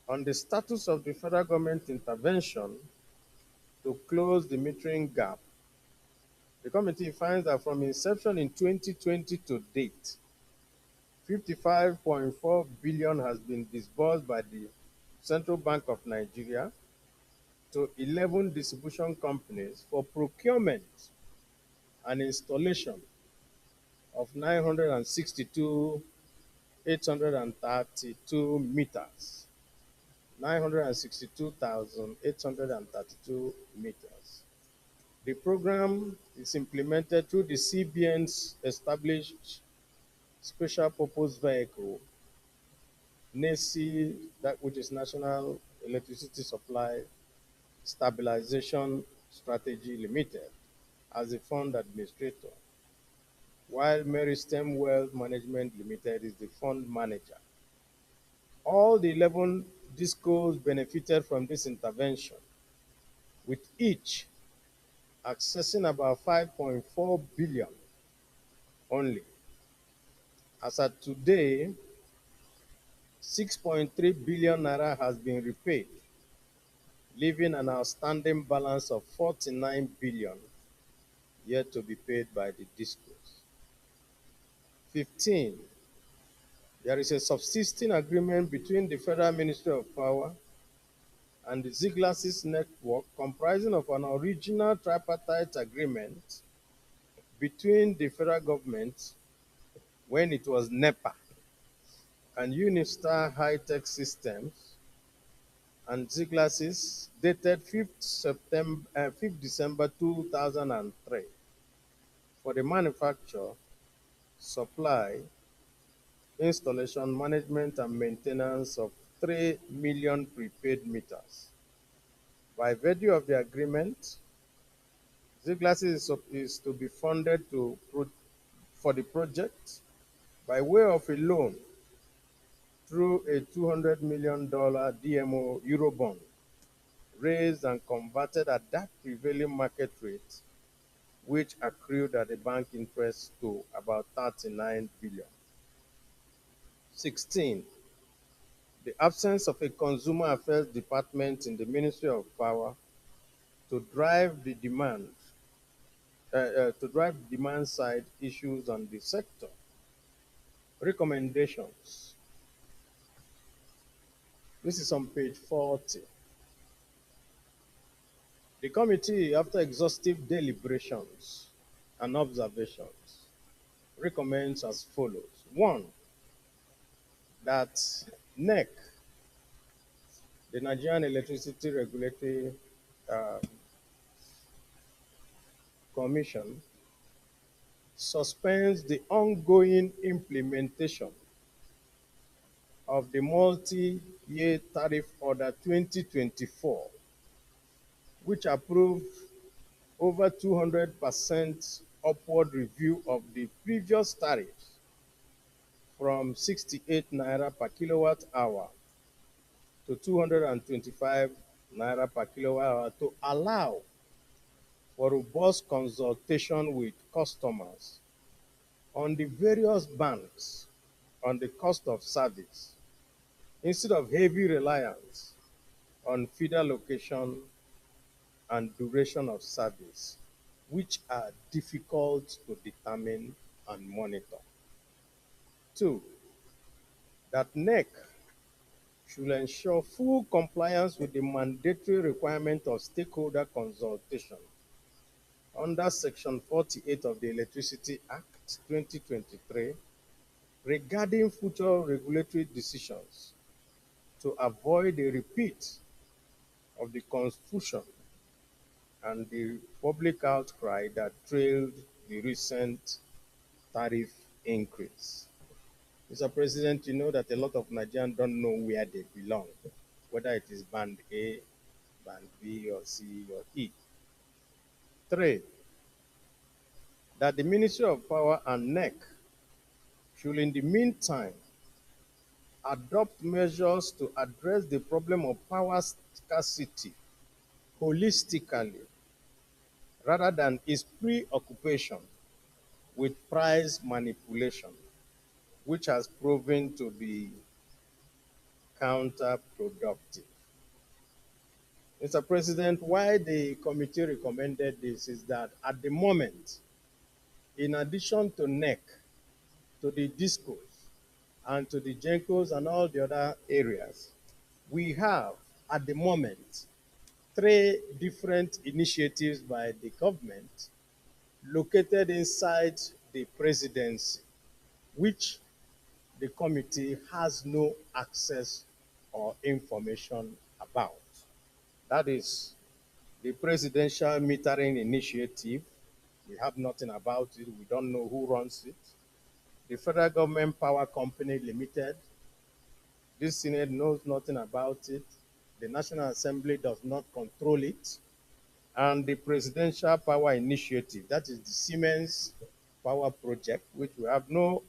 On the status of the federal government intervention to close the metering gap, the committee finds that from inception in 2020 to date, 55.4 billion has been disbursed by the Central Bank of Nigeria to 11 distribution companies for procurement and installation of 962,832 meters. 962,832 meters. The program is implemented through the CBN's established special purpose vehicle, NESI, that which is National Electricity Supply Stabilization Strategy Limited, as the fund administrator, while Meristem Wealth Management Limited is the fund manager. All the 11 discos benefited from this intervention, with each accessing about 5.4 billion only. As at today, 6.3 billion naira has been repaid, leaving an outstanding balance of 49 billion yet to be paid by the discos. 15. There is a subsisting agreement between the Federal Ministry of Power and the Ziegler's network comprising of an original tripartite agreement between the federal government when it was NEPA and Unistar High-Tech Systems and Ziegler's dated 5th December 2003 for the manufacture, supply, installation, management, and maintenance of 3 million prepaid meters. By virtue of the agreement, Ziegler's is to be funded for the project by way of a loan through a $200 million DMO Eurobond raised and converted at that prevailing market rate, which accrued at the bank interest to about 39 billion. 16. The absence of a consumer affairs department in the Ministry of Power to drive the demand side issues on the sector. Recommendations. This is on page 40. The committee, after exhaustive deliberations and observations, recommends as follows. 1. That NEC, the Nigerian Electricity Regulatory Commission, suspends the ongoing implementation of the multi-year tariff order 2024, which approved over 200% upward review of the previous tariffs from 68 naira per kilowatt hour to 225 naira per kilowatt hour to allow for robust consultation with customers on the various bands on the cost of service instead of heavy reliance on feeder location and duration of service, which are difficult to determine and monitor. 2. That NEC should ensure full compliance with the mandatory requirement of stakeholder consultation under Section 48 of the Electricity Act 2023 regarding future regulatory decisions to avoid a repeat of the confusion and the public outcry that trailed the recent tariff increase. Mr. President, you know that a lot of Nigerians don't know where they belong, whether it is band A, band B, or C, or E. 3. That the Ministry of Power and NEC should in the meantime adopt measures to address the problem of power scarcity holistically rather than its preoccupation with price manipulation, which has proven to be counterproductive. Mr. President, why the committee recommended this is that at the moment, in addition to NEC, to the DISCOs, and to the GENCOs and all the other areas, we have at the moment 3 different initiatives by the government located inside the presidency, which the committee has no access or information about. That is the Presidential Metering Initiative. We have nothing about it. We don't know who runs it. The Federal Government Power Company Limited. This Senate knows nothing about it. The National Assembly does not control it. And the Presidential Power Initiative, that is the Siemens Power Project, which we have no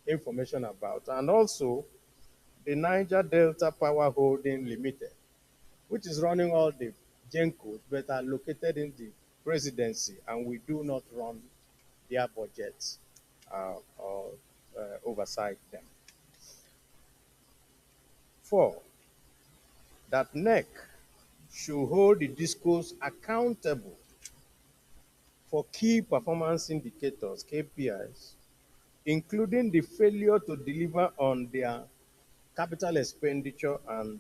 information about. And also the Niger Delta Power Holding Limited, which is running all the GENCOs, but are located in the presidency, and we do not run their budgets or oversight them. 4, that NEC should hold the DISCOs accountable for key performance indicators, KPIs, including the failure to deliver on their capital expenditure and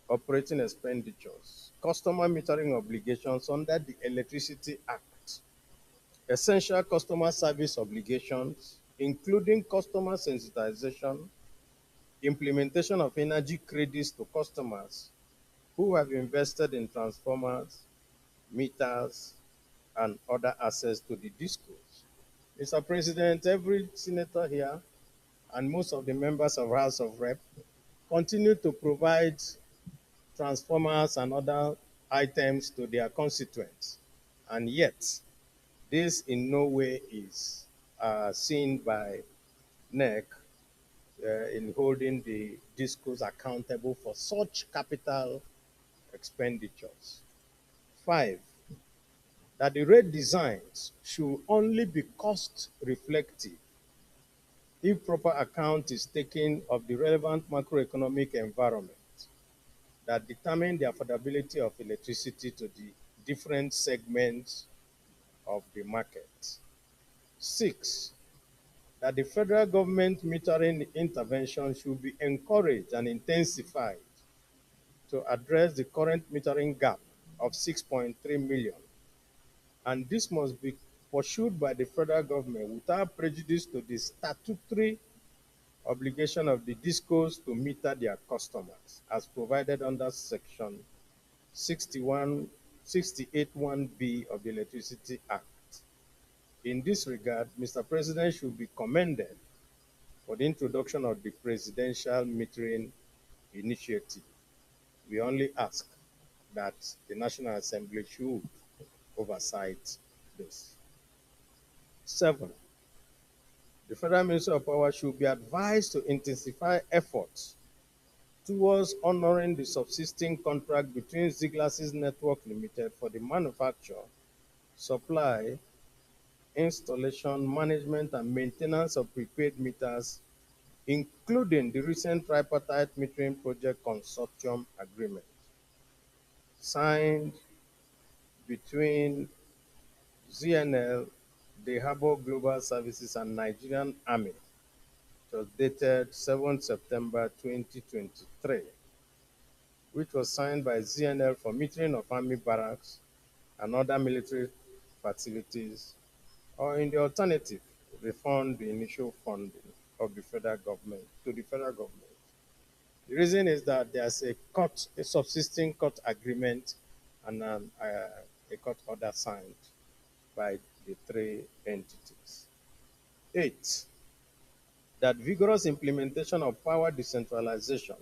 operating expenditures, customer metering obligations under the Electricity Act, essential customer service obligations, including customer sensitization, implementation of energy credits to customers who have invested in transformers, meters, and other assets to the discos. Mr. President, every senator here and most of the members of House of Rep continue to provide transformers and other items to their constituents. And yet, this in no way is seen by NEC in holding the discos accountable for such capital expenditures. Five, that the rate designs should only be cost reflective if proper account is taken of the relevant macroeconomic environment that determine the affordability of electricity to the different segments of the market. Six, that the federal government metering intervention should be encouraged and intensified to address the current metering gap of 6.3 million. And this must be pursued by the federal government without prejudice to the statutory obligation of the discos to meter their customers, as provided under Section 681B of the Electricity Act. In this regard, Mr. President should be commended for the introduction of the Presidential Metering Initiative. We only ask that the National Assembly should oversight this. Seven, the Federal Ministry of Power should be advised to intensify efforts towards honoring the subsisting contract between Ziegler's Network Limited for the manufacture, supply, installation, management, and maintenance of prepaid meters, including the recent tripartite metering project consortium agreement signed between ZNL, the Harbour Global Services, and Nigerian Army. It was dated 7 September 2023, which was signed by ZNL for metering of army barracks and other military facilities, or in the alternative, refund the initial funding of the federal government to the federal government. The reason is that there's a subsisting court agreement and a court order signed by the three entities. Eight, that vigorous implementation of power decentralization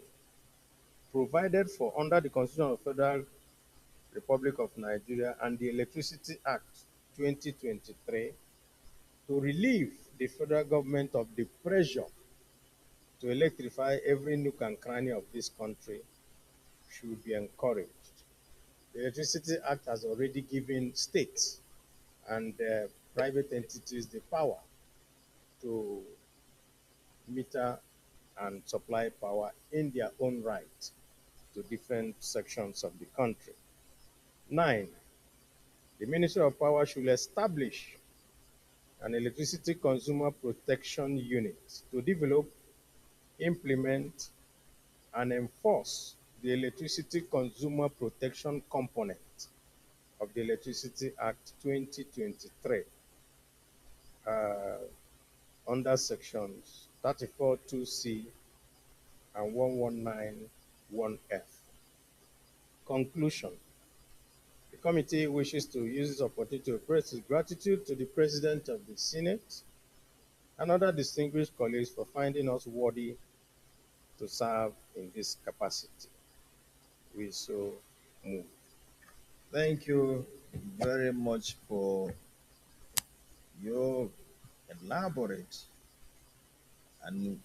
provided for under the Constitution of the Federal Republic of Nigeria and the Electricity Act 2023 to relieve the federal government of the pressure to electrify every nook and cranny of this country should be encouraged. The Electricity Act has already given states and private entities the power to meter and supply power in their own right to different sections of the country. 9, the Ministry of Power should establish an electricity consumer protection unit to develop, implement, and enforce the electricity consumer protection component of the Electricity Act 2023 under sections 34(2)(c) and 1191(f). Conclusion. The committee wishes to use this opportunity to express its gratitude to the President of the Senate and other distinguished colleagues for finding us worthy to serve in this capacity. We so move. Thank you very much for your elaborate and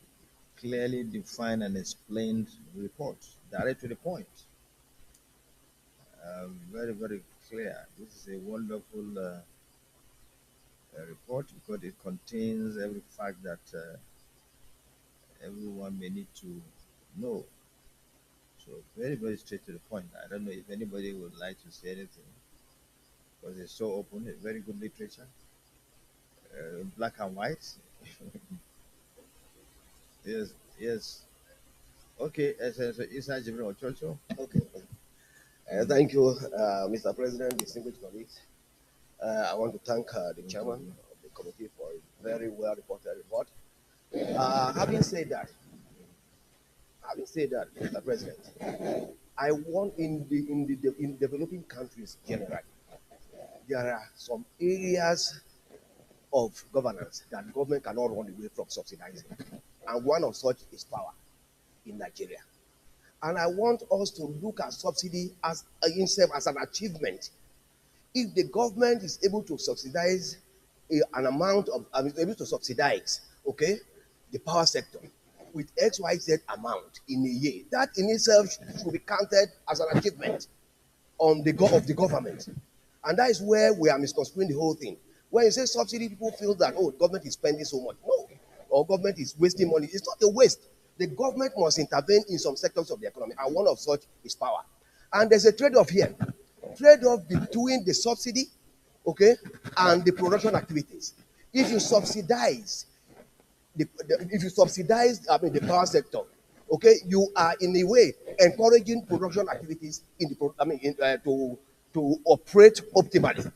clearly defined and explained report, direct to the point. Very, very clear. This is a wonderful report because it contains every fact that everyone may need to know. So very, very straight to the point. I don't know if anybody would like to say anything. because it's so open, very good literature, black and white. Yes, yes. Okay, so Isa Jibril Ochocho. Okay. Thank you, Mr. President, distinguished colleagues. I want to thank the chairman of the committee for a very well reported report. Having said that, Mr. President, I want in developing countries generally, there are some areas of governance that government cannot run away from subsidizing, and one of such is power in Nigeria. And I want us to look at subsidy as itself as an achievement. If the government is able to subsidize an amount of, is able to subsidize, okay, the power sector with XYZ amount in a year, that in itself should be counted as an achievement on the of the government. And that is where we are misconstruing the whole thing. When you say subsidy, people feel that, oh, government is spending so much. No, or government is wasting money. It's not a waste. The government must intervene in some sectors of the economy, and one of such is power. And there's a trade-off here. Trade-off between the subsidy, okay, and the production activities. If you subsidize if you subsidize, the power sector, okay, you are in a way encouraging production activities in the to operate optimally.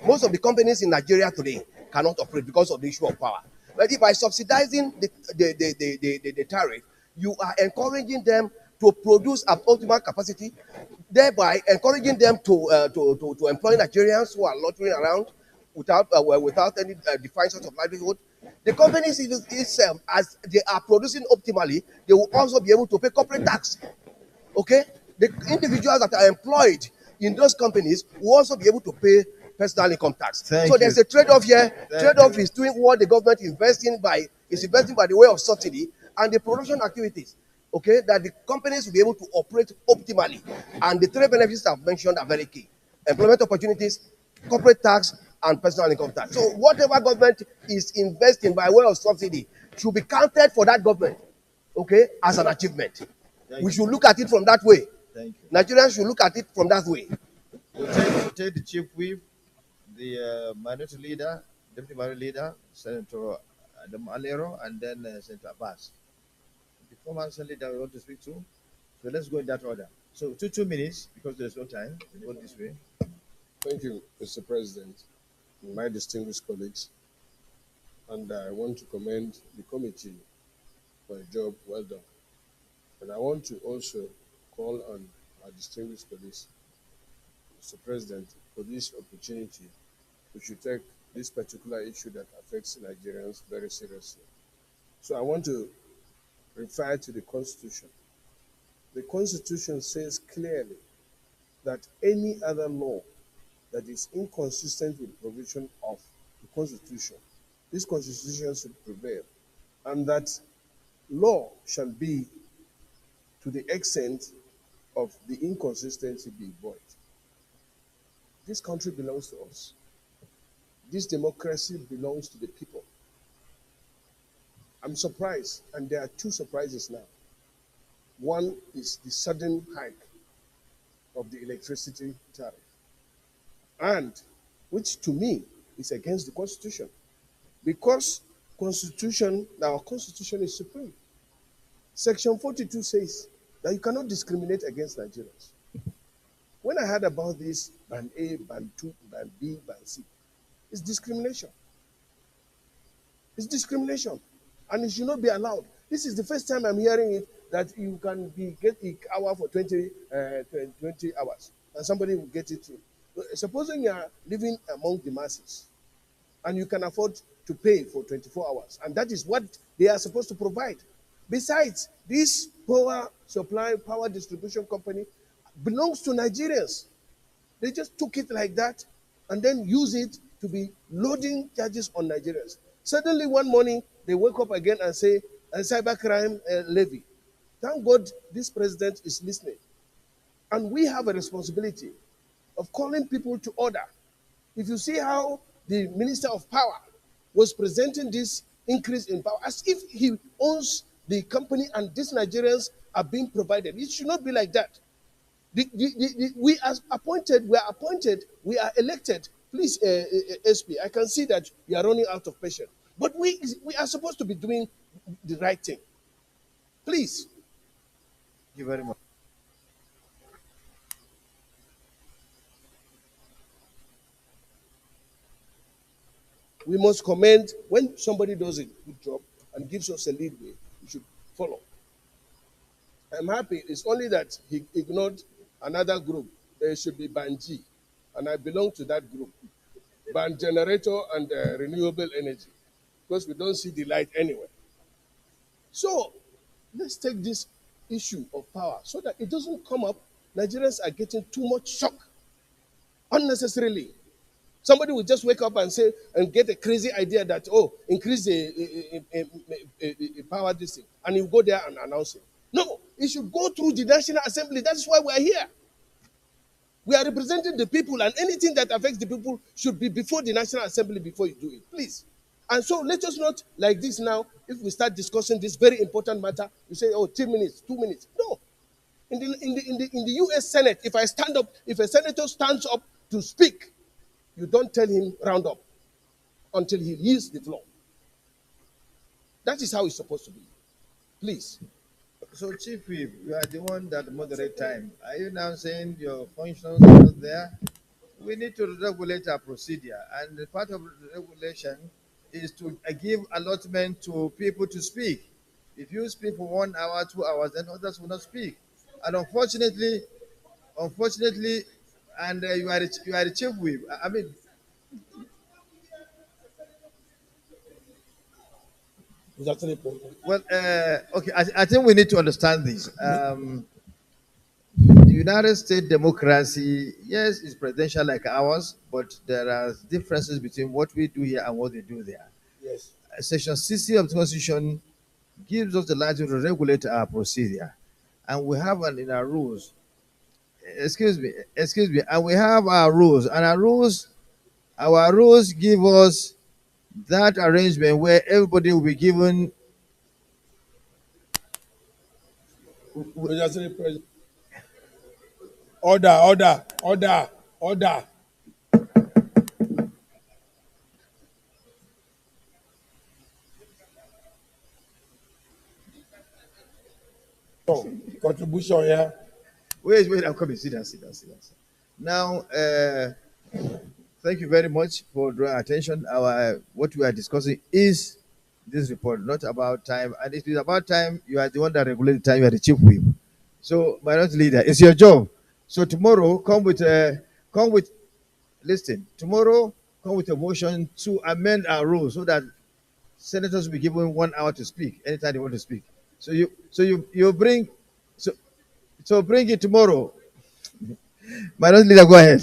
Most of the companies in Nigeria today cannot operate because of the issue of power. But if by subsidizing the tariff, you are encouraging them to produce at optimal capacity, thereby encouraging them to employ Nigerians who are loitering around without any defined source of livelihood. The companies itself, as they are producing optimally, they will also be able to pay corporate tax. Okay, the individuals that are employed in those companies will also be able to pay personal income tax. So there's a trade-off here. Trade-off is doing what the government is investing by the way of subsidy, and the production activities, okay, that the companies will be able to operate optimally. And the three benefits I've mentioned are very key: employment opportunities, corporate tax, and personal income tax. So whatever government is investing by way of subsidy should be counted for that government, okay, as an achievement. We should look at it from that way. Nigerians should look at it from that way. We'll take the chief whip, the minority leader, deputy minority leader, Senator Adam Alero, and then Senator Abbas. The former leader we want to speak to. So let's go in that order. So 2 minutes, because there's no time. Go this way. Thank you, Mr. President, and my distinguished colleagues. And I want to commend the committee for a job well done. And I want to also call on our distinguished colleagues, Mr. President, for this opportunity. We should take this particular issue that affects Nigerians very seriously. So I want to refer to the Constitution. The Constitution says clearly that any other law that is inconsistent with the provision of the Constitution, this Constitution should prevail, and that law shall be to the extent of the inconsistency be void. This country belongs to us. This democracy belongs to the people. I'm surprised, and there are two surprises now. One is the sudden hike of the electricity tariff, and which to me is against the Constitution, because our Constitution is supreme. Section 42 says that you cannot discriminate against Nigerians. When I heard about this, band A, band 2, band B, band C, it's discrimination. It's discrimination, and it should not be allowed. This is the first time I'm hearing it, that you can get the hour for 20 hours, and somebody will get it. Supposing you are living among the masses, and you can afford to pay for 24 hours, and that is what they are supposed to provide. Besides, this power supply, power distribution company belongs to Nigerians. They just took it like that and then use it to be loading charges on Nigerians. Suddenly one morning, they wake up again and say, cybercrime levy. Thank God this president is listening. And we have a responsibility of calling people to order. If you see how the Minister of Power was presenting this increase in power, as if he owns the company and these Nigerians are being provided. It should not be like that. We are appointed, we are elected Please, SP, I can see that you are running out of patience. But we are supposed to be doing the right thing. Please. Thank you very much. We must commend when somebody does a good job and gives us a lead way, we should follow. I'm happy. It's only that he ignored another group. There should be Banji, and I belong to that group. Ban generator and renewable energy, because we don't see the light anywhere. So let's take this issue of power so that it doesn't come up. Nigerians are getting too much shock unnecessarily. Somebody will just wake up and say and get a crazy idea that, oh, increase the power this thing, and you go there and announce it. No, it should go through the National Assembly. That's why we are here. We are representing the people, and anything that affects the people should be before the National Assembly before you do it, please. And so let us not like this now. If we start discussing this very important matter, you say, oh, 2 minutes, 2 minutes. No. In the US Senate, if I stand up, if a senator stands up to speak, you don't tell him round up until he leaves the floor. That is how it's supposed to be. Please. So, Chief Whip, you are the one that moderate time. Are you now saying your functions are not there? We need to regulate our procedure, and the part of the regulation is to give allotment to people to speak. If you speak for 1 hour, 2 hours, then others will not speak. And unfortunately, and you are the chief whip. I mean, well, okay. I think we need to understand this. The United States democracy, yes, is presidential like ours, but there are differences between what we do here and what they do there. Yes. Section 60 of the Constitution gives us the right to regulate our procedure, and we have in our rules. Excuse me, and we have our rules, and our rules give us that arrangement where everybody will be given. Order, order, order, order. So, contribution here. Wait, I'm coming. Sit down, sit down, sit down. Now, thank you very much for drawing attention. Our what we are discussing is this report, not about time. And it is about time. You are the one that regulates time. You are the chief whip. So, minority leader, it's your job. So tomorrow, come with. Listen, tomorrow come with a motion to amend our rules so that senators will be given 1 hour to speak anytime they want to speak. So you bring so bring it tomorrow. Minority leader, go ahead.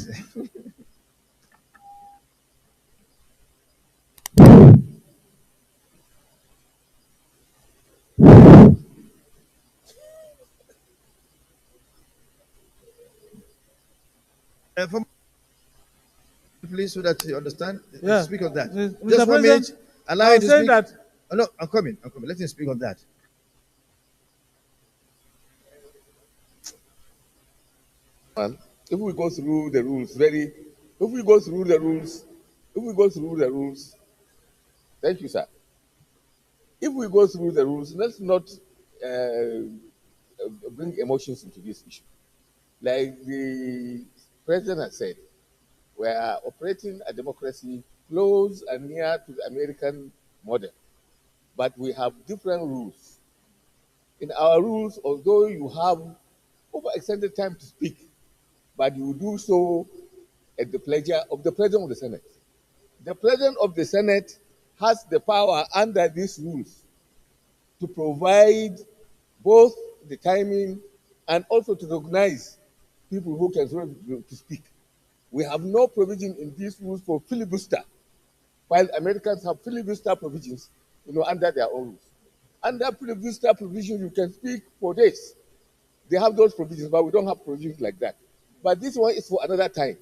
For please, so that you understand. Yeah. Speak on that. Mr. Just 1 minute. President, Allow I me was to saying speak. that. Oh, no, I'm coming. I'm coming. Let him speak on that. And if we go through the rules if we go through the rules, if we go through the rules, thank you, sir. If we go through the rules, let's not bring emotions into this issue. Like the president has said, we are operating a democracy close and near to the American model, but we have different rules. In our rules, although you have overextended time to speak, but you do so at the pleasure of the President of the Senate. The President of the Senate has the power under these rules to provide both the timing and also to recognize people who can to speak. We have no provision in these rules for filibuster, while Americans have filibuster provisions, under their own rules. Under filibuster provision, you can speak for days. They have those provisions, but we don't have provisions like that. But this one is for another time.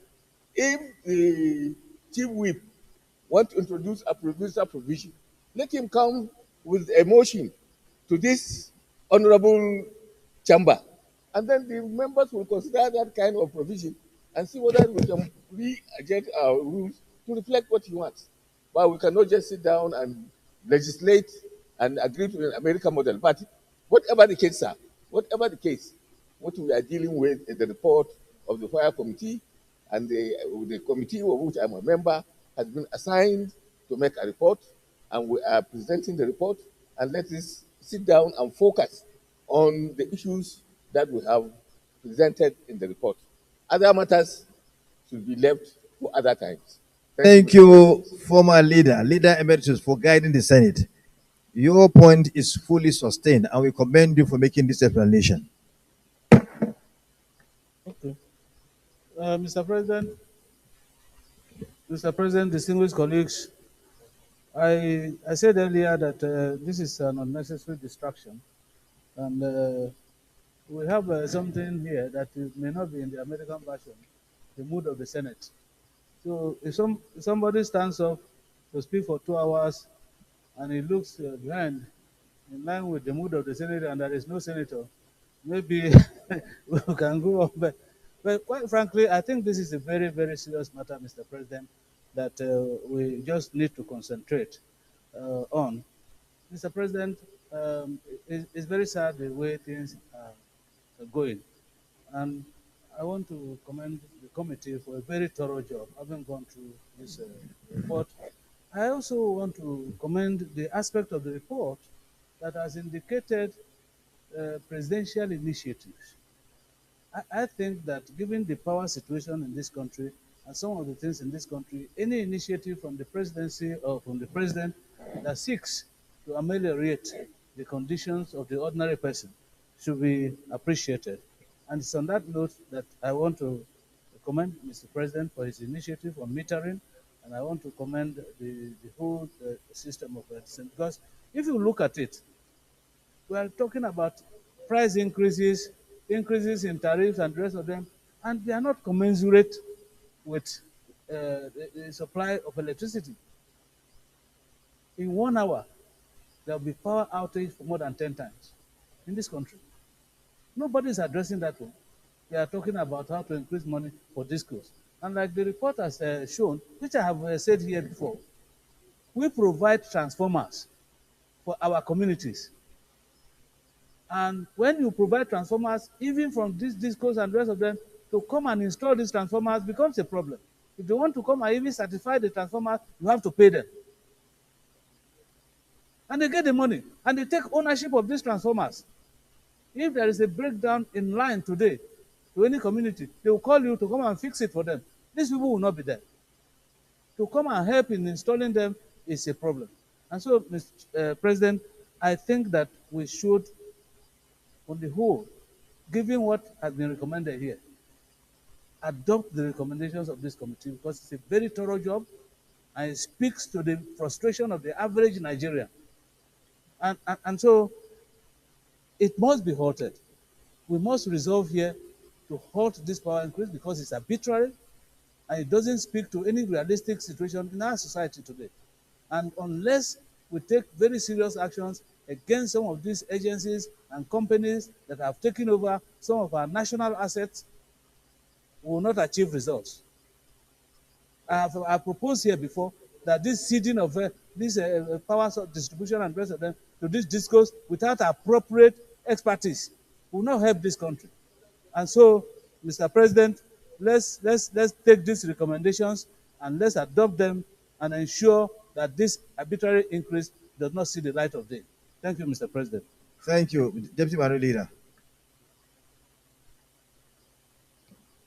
If the chief whip want to introduce a filibuster provision, let him come with a motion to this honorable chamber, and then the members will consider that kind of provision, and see whether we can re-adjust our rules to reflect what he wants. But we cannot just sit down and legislate and agree to an American model. But whatever the case, sir, whatever the case, what we are dealing with is the report of the fire committee, and the committee of which I'm a member has been assigned to make a report, and we are presenting the report. And let us sit down and focus on the issues that we have presented in the report. Other matters should be left for other times. Thank you, Thank Mr. you, President. former leader emeritus, for guiding the Senate. Your point is fully sustained, and we commend you for making this explanation. Okay. Mr. President, distinguished colleagues, I said earlier that this is an unnecessary distraction, and we have something here that may not be in the American version, the mood of the Senate. So if somebody stands up to speak for 2 hours and he looks behind in line with the mood of the senator and there is no senator, maybe we can go on. But quite frankly, I think this is a very, very serious matter, Mr. President, that we just need to concentrate on. Mr. President, it's very sad the way things are going. And I want to commend the committee for a very thorough job, having gone through this report. I also want to commend the aspect of the report that has indicated presidential initiatives. I think that given the power situation in this country and some of the things in this country, any initiative from the presidency or from the president that seeks to ameliorate the conditions of the ordinary person should be appreciated. And it's on that note that I want to commend Mr. President for his initiative on metering, and I want to commend the whole system of medicine. Because if you look at it, we are talking about price increases, increases in tariffs and the rest of them, and they are not commensurate with the supply of electricity. In 1 hour, there will be power outage for more than 10 times in this country. Nobody is addressing that one. They are talking about how to increase money for discos. And like the report has shown, which I have said here before, we provide transformers for our communities. And when you provide transformers, even from these discos and the rest of them, to come and install these transformers becomes a problem. If they want to come and even certify the transformers, you have to pay them. And they get the money, and they take ownership of these transformers. If there is a breakdown in line today to any community, they will call you to come and fix it for them. These people will not be there. To come and help in installing them is a problem. And so, Mr. President, I think that we should, on the whole, given what has been recommended here, adopt the recommendations of this committee because it's a very thorough job and it speaks to the frustration of the average Nigerian. And so it must be halted. We must resolve here to halt this power increase because it's arbitrary and it doesn't speak to any realistic situation in our society today. And unless we take very serious actions against some of these agencies and companies that have taken over some of our national assets, we will not achieve results. I proposed here before that this ceding of this power distribution and rest of them to this discourse without appropriate expertise will not help this country. And so, Mr. President, let's take these recommendations and let's adopt them and ensure that this arbitrary increase does not see the light of day. Thank you, Mr. President. Thank you, Deputy Minority Leader.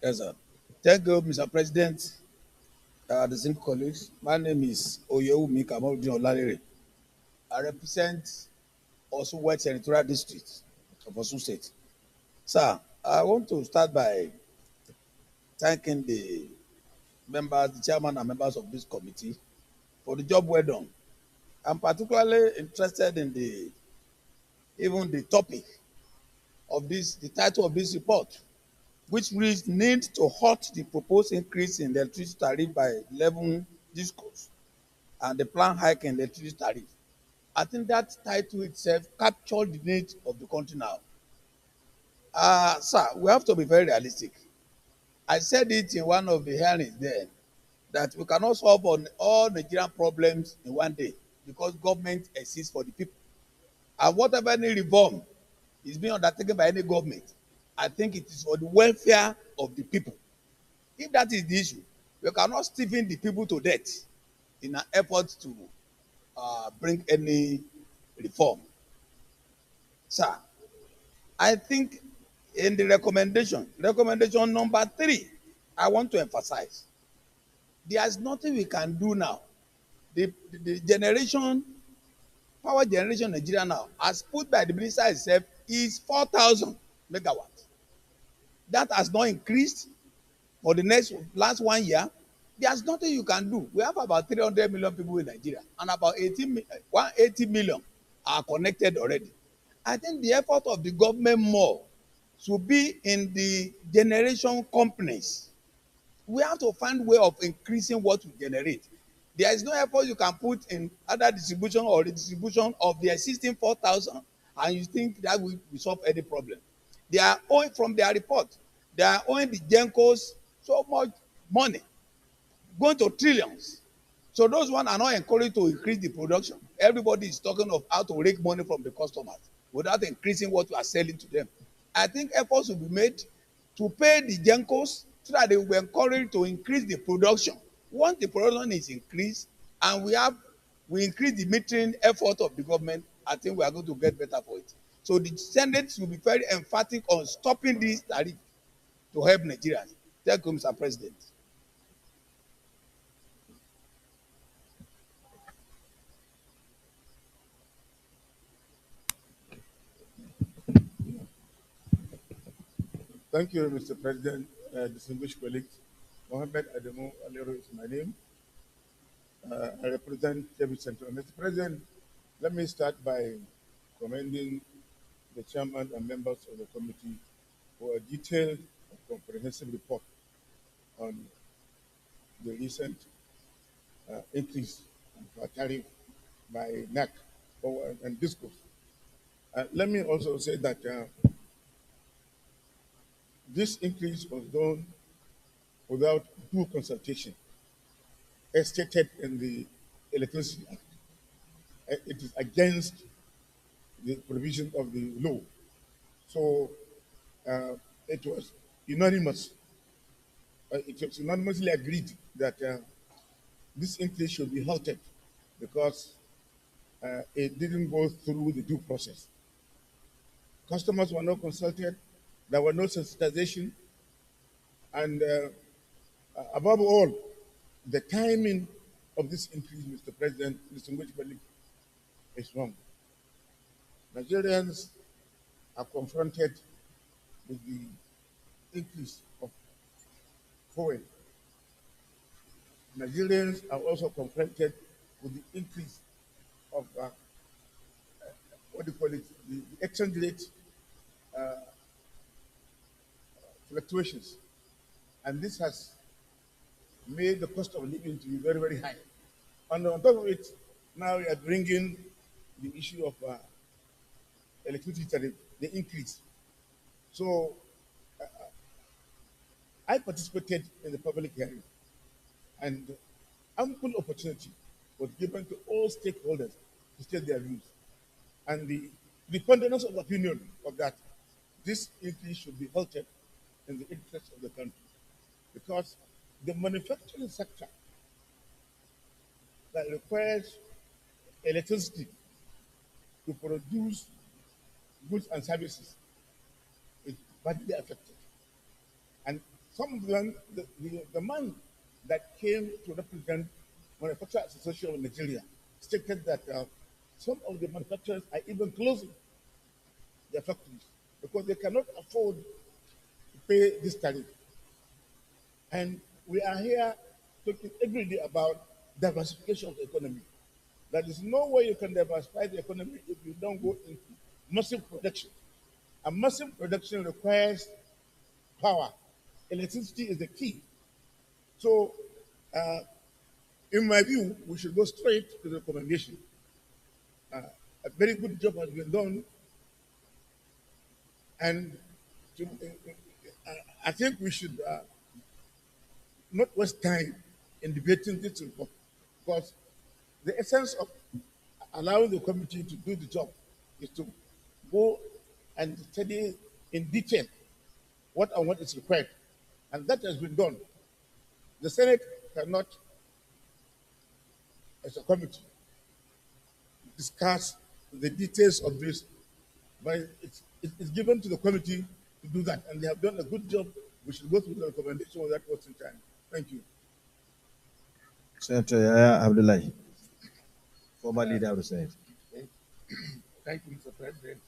Yes, sir. Thank you, Mr. President. Distinguished colleagues, my name is Oyewumi Kamaldeen Olalere. I represent Osun West Senatorial District of Osun State. Sir, I want to start by thanking the members, the chairman and members of this committee for the job well done. I'm particularly interested in even the topic of this, the title of this report, which reads need to halt the proposed increase in the electricity tariff by 11 discos and the planned hike in the electricity tariff. I think that title itself captured the need of the country now. Sir, we have to be very realistic. I said it in one of the hearings there that we cannot solve on all Nigerian problems in one day because government exists for the people. And whatever any reform is being undertaken by any government, I think it is for the welfare of the people. If that is the issue, we cannot stiffen the people to death in an effort to bring any reform. Sir, I think in the recommendation number 3, I want to emphasize there is nothing we can do now. The generation, power generation in Nigeria now, as put by the minister itself, is 4,000 megawatts. That has not increased for the last 1 year. There's nothing you can do. We have about 300 million people in Nigeria, and about 180 million are connected already. I think the effort of the government more should be in the generation companies. We have to find way of increasing what we generate. There is no effort you can put in other distribution or redistribution of the existing 4,000, and you think that will solve any problem. They are owing, from their report, they are owing the gencos so much money, going to trillions. So those ones are not encouraged to increase the production. Everybody is talking of how to rake money from the customers without increasing what you are selling to them. I think efforts will be made to pay the gencos so that they will be encouraged to increase the production. Once the production is increased and we increase the metering effort of the government, I think we are going to get better for it. So the Senate will be very emphatic on stopping this tariff to help Nigerians. Thank you, Mr. President. Thank you, Mr. President. Distinguished colleagues, Mohammed Adamu Alero is my name. I represent Kebbi Central. Mr. President, let me start by commending the chairman and members of the committee for a detailed and comprehensive report on the recent increase of tariff by NAC and discourse. Let me also say that this increase was done without due consultation, as stated in the Electricity Act. It is against the provision of the law. So it was unanimous. It was unanimously agreed that this increase should be halted because it didn't go through the due process. Customers were not consulted. There were no sensitization. And above all, the timing of this increase, Mr. President, distinguished colleagues, is wrong. Nigerians are confronted with the increase of fuel. Nigerians are also confronted with the increase of what do you call it, the exchange rate fluctuations. And this has made the cost of living to be very, very high. And on top of it, now we are bringing the issue of electricity tariff, the increase. So I participated in the public hearing, and ample opportunity was given to all stakeholders to state their views. And the consensus of opinion of that this increase should be halted in the interest of the country, because the manufacturing sector that requires electricity to produce goods and services is badly affected. And some of them, the man that came to represent Manufacturers Association of Nigeria stated that some of the manufacturers are even closing their factories because they cannot afford to pay this tariff. And we are here talking every day about diversification of the economy. There is no way you can diversify the economy if you don't go into massive production. And massive production requires power. Electricity is the key. So, in my view, we should go straight to the recommendation. A very good job has been done, and I think we should not waste time in debating this report, because the essence of allowing the committee to do the job is to go and study in detail what is required. And that has been done. The Senate cannot, as a committee, discuss the details of this, but it's given to the committee to do that. And they have done a good job. We should go through the recommendation without wasting time. Thank you. Senator Yaya Abdullahi, former leader of the Senate. Thank you, Mr. President.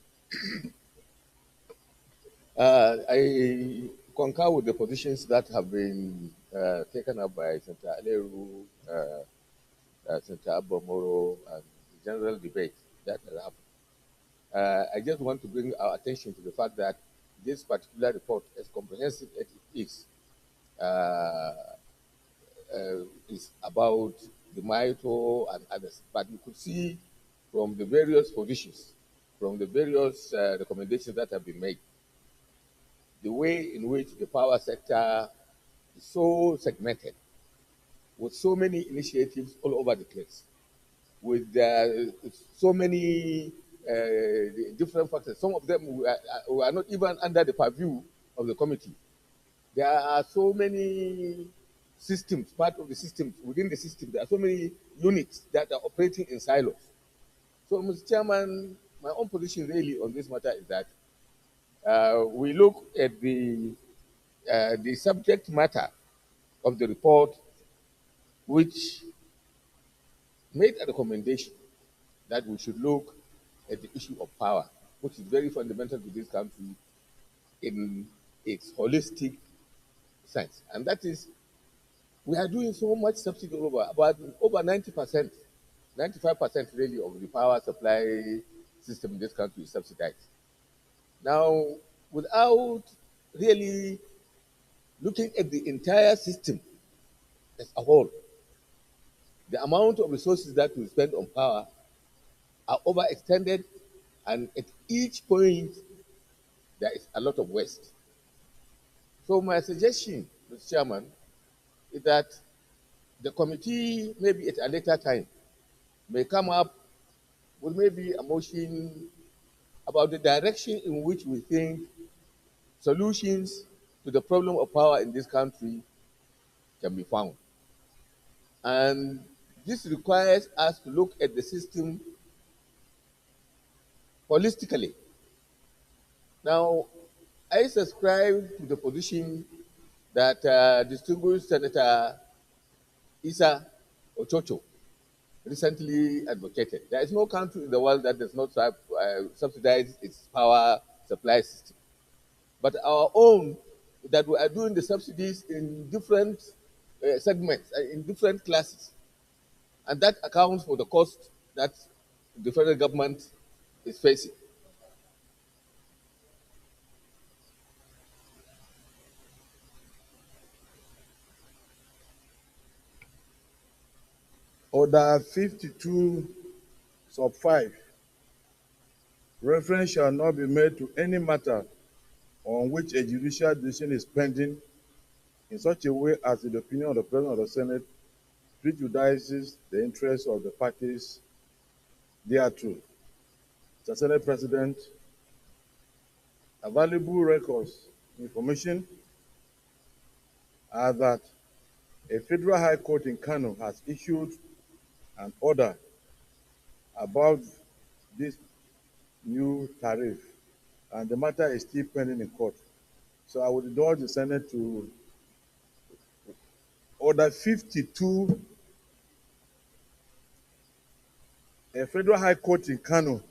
I concur with the positions that have been taken up by Senator Aleru, Senator Abomoro, and the general debate that has happened. I just want to bring our attention to the fact that this particular report, as comprehensive as it is about the MITO and others. But you could see from the various positions, from the various recommendations that have been made, the way in which the power sector is so segmented, with so many initiatives all over the place, with so many different factors. Some of them were not even under the purview of the committee. There are so many systems, part of the systems, within the system, there are so many units that are operating in silos. So, Mr. Chairman, my own position really on this matter is that we look at the subject matter of the report, which made a recommendation that we should look at the issue of power, which is very fundamental to this country in its holistic sense. And that is, we are doing so much subsidy about over 90%, 95% really of the power supply system in this country is subsidized. Now, without really looking at the entire system as a whole, the amount of resources that we spend on power are overextended, and at each point, there is a lot of waste. So my suggestion, Mr. Chairman, is that the committee, maybe at a later time, may come up with maybe a motion about the direction in which we think solutions to the problem of power in this country can be found. And this requires us to look at the system holistically. Now, I subscribe to the position that distinguished Senator Isa Ochocho recently advocated. There is no country in the world that does not subsidize its power supply system. But our own, that we are doing the subsidies in different segments, in different classes. And that accounts for the cost that the federal government is facing. Order 52, sub 5. Reference shall not be made to any matter on which a judicial decision is pending in such a way as, in the opinion of the President of the Senate, prejudices the interests of the parties thereto. Mr. Senate President, available records information are that a federal high court in Kano has issued an order about this new tariff, and the matter is still pending in court. So I would indulge the Senate to Order 52. A federal high court in Kano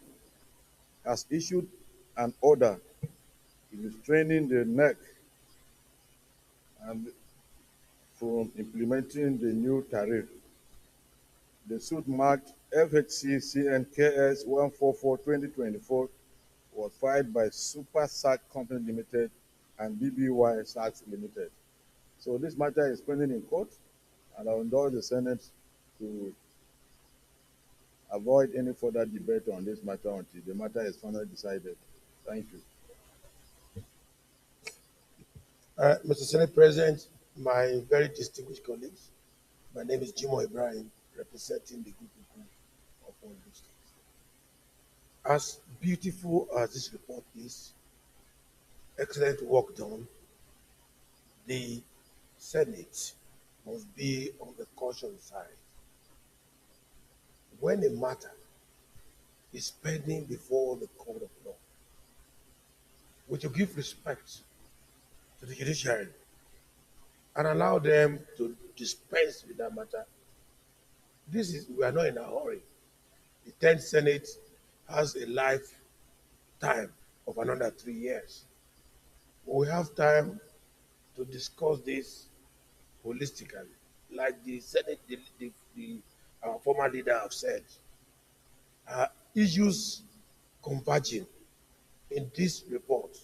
has issued an order restraining the NEC and from implementing the new tariff. The suit marked FHC CNKS 144-2024 was filed by Super Sac Company Limited and BBY Sachs Limited. So this matter is pending in court, and I will indulge the Senate to avoid any further debate on this matter until the matter is finally decided. Thank you. Mr. Senate President, my very distinguished colleagues. My name is Jimo Ibrahim, representing the group of all those states. As beautiful as this report is, excellent work done, the Senate must be on the caution side. When a matter is pending before the court of law, we should give respect to the judiciary and allow them to dispense with that matter. We are not in a hurry. The 10th Senate has a lifetime of another 3 years. We have time to discuss this holistically. Like the Senate, our former leader have said, issues converging in this report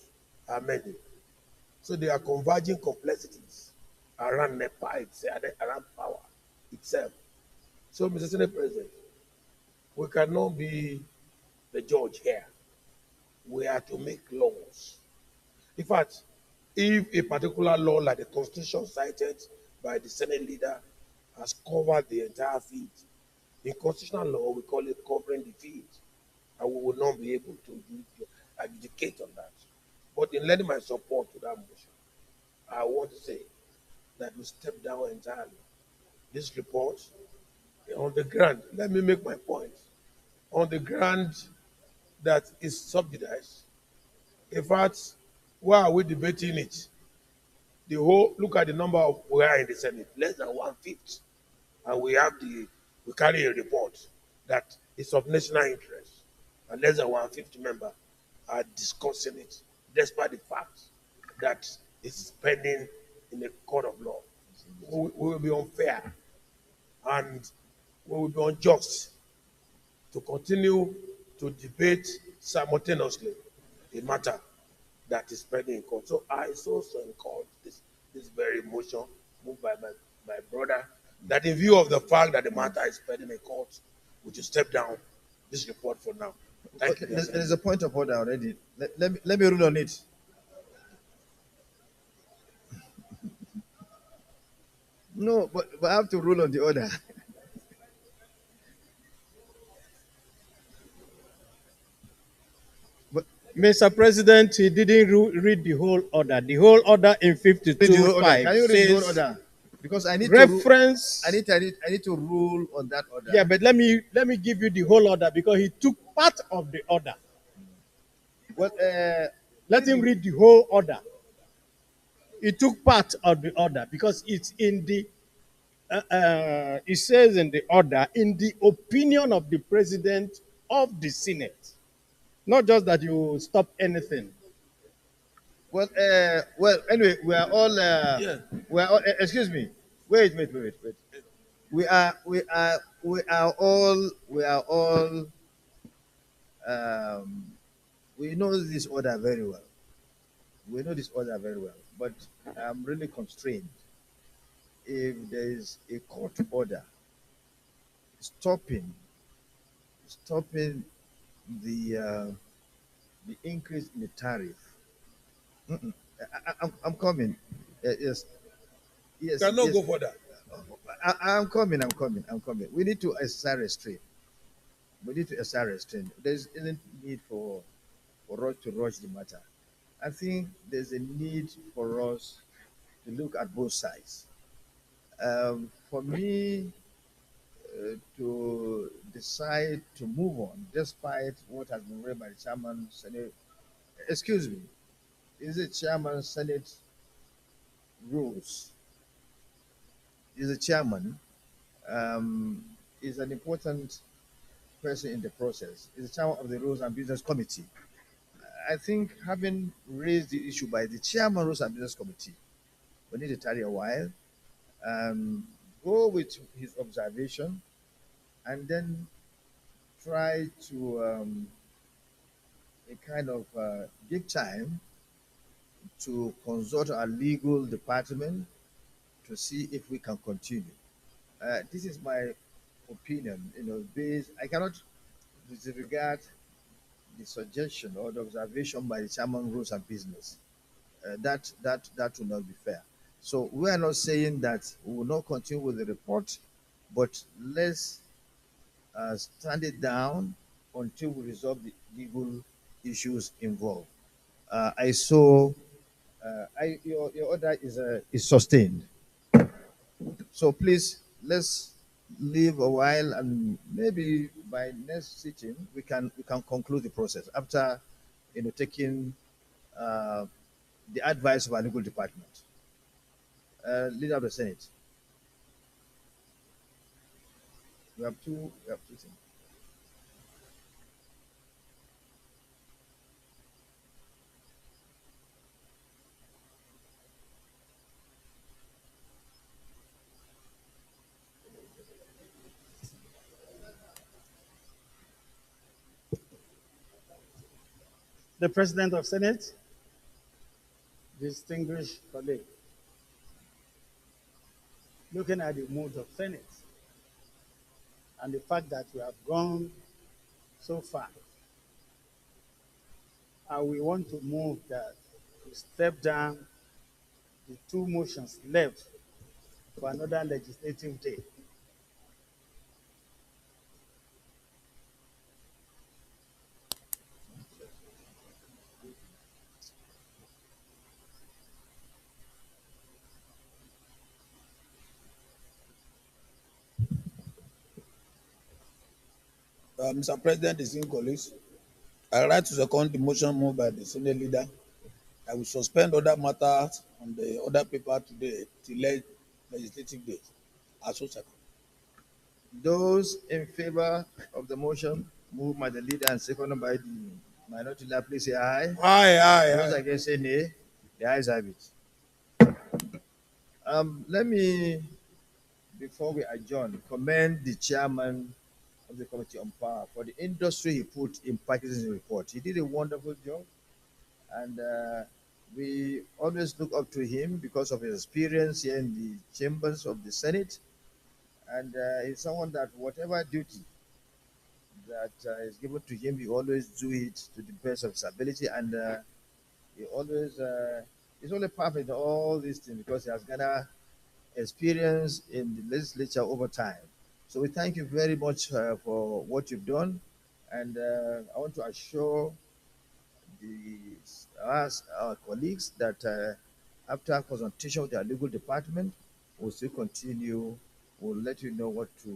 are many. So there are converging complexities around NEPA itself, around power itself. So, Mr. Senate President, we cannot be the judge here. We are to make laws. In fact, if a particular law like the Constitution cited by the Senate leader has covered the entire field, in constitutional law we call it covering the field, and we will not be able to adjudicate on that. But in lending my support to that motion, I want to say that we step down entirely. This report on the ground, let me make my point, on the ground that is subsidized. In fact, why are we debating it? The whole look at the number of we are in the Senate, less than 1/5, and we carry a report that is of national interest, and less than 1/5 member are discussing it, despite the fact that it's pending in the court of law. We will be unfair and we will be unjust to continue to debate simultaneously a matter that is pending in court. So I so encourage this very motion moved by my brother that in view of the fact that the matter is pending in court, we should step down this report for now. Thank you. There's a point of order already. Let me rule on it. No, but I have to rule on the order. Mr. President, he didn't read the whole order. The whole order in Read the whole order. 52.5 Can you read the whole says order? Because I need reference. I need to rule on that order. Yeah, but let me give you the whole order because he took part of the order. Well, let him read the whole order. He took part of the order because it's in the. It says in the order, in the opinion of the president of the Senate, not just that you stop anything. Well, anyway, we are all. We are all. Excuse me. Wait. We are all. We know this order very well. We know this order very well, but I'm really constrained. If there is a court order stopping the increase in the tariff. I'm coming. Yes. Cannot Yes. go further. I'm coming. We need to exercise restraint. There isn't need for us to rush the matter. I think there's a need for us to look at both sides. For me to decide to move on, despite what has been read by the chairman, Senate, excuse me, is it chairman, Senate rules? Is the chairman is an important person in the process. Is the chairman of the Rules and Business Committee. I think having raised the issue by the chairman Rules and Business Committee, we need to tarry a while, go with his observation, and then try to give time to consult our legal department to see if we can continue. This is my opinion. I cannot disregard the suggestion or the observation by the chairman Rules and Business. That will not be fair. So we are not saying that we will not continue with the report, but let's stand it down until we resolve the legal issues involved. I saw your order is sustained. So please let's leave a while, and maybe by next sitting we can conclude the process after taking uh, the advice of our legal department. Leader of the Senate, we have two things. The President of Senate, distinguished colleague, looking at the mood of Senate and the fact that we have gone so far, we want to move that to step down the two motions left for another legislative day. Mr. President, distinguished colleagues, I write to second the motion moved by the Senate leader. I will suspend other matters on the other paper today till legislative date. I so second. Those in favor of the motion moved by the leader and seconded by the minority leader, please say aye. Those Aye. against say nay. The ayes have it. Let me, before we adjourn, commend the chairman of the Committee on Power for the industry he put in packaging the report. He did a wonderful job, and we always look up to him because of his experience here in the chambers of the Senate. And he's someone that whatever duty that is given to him, he always do it to the best of his ability, and he always he's only perfect in all these things because he has gathered experience in the legislature over time. So we thank you very much for what you've done, and I want to assure our colleagues that after consultation with our legal department, we'll still continue. We'll let you know the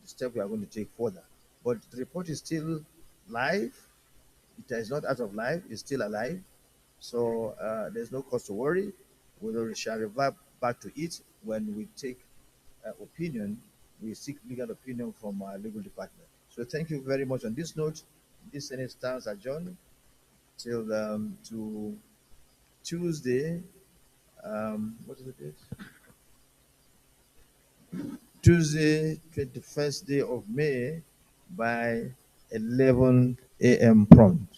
step we are going to take further. But the report is still live. It is not out of life. It's still alive. So there's no cause to worry. We shall revert back to it when we take opinion. We seek legal opinion from our legal department. So thank you very much. On this note, this Senate stands adjourned till to Tuesday. What is the date? Tuesday, 21st day of May by 11 a.m. prompt.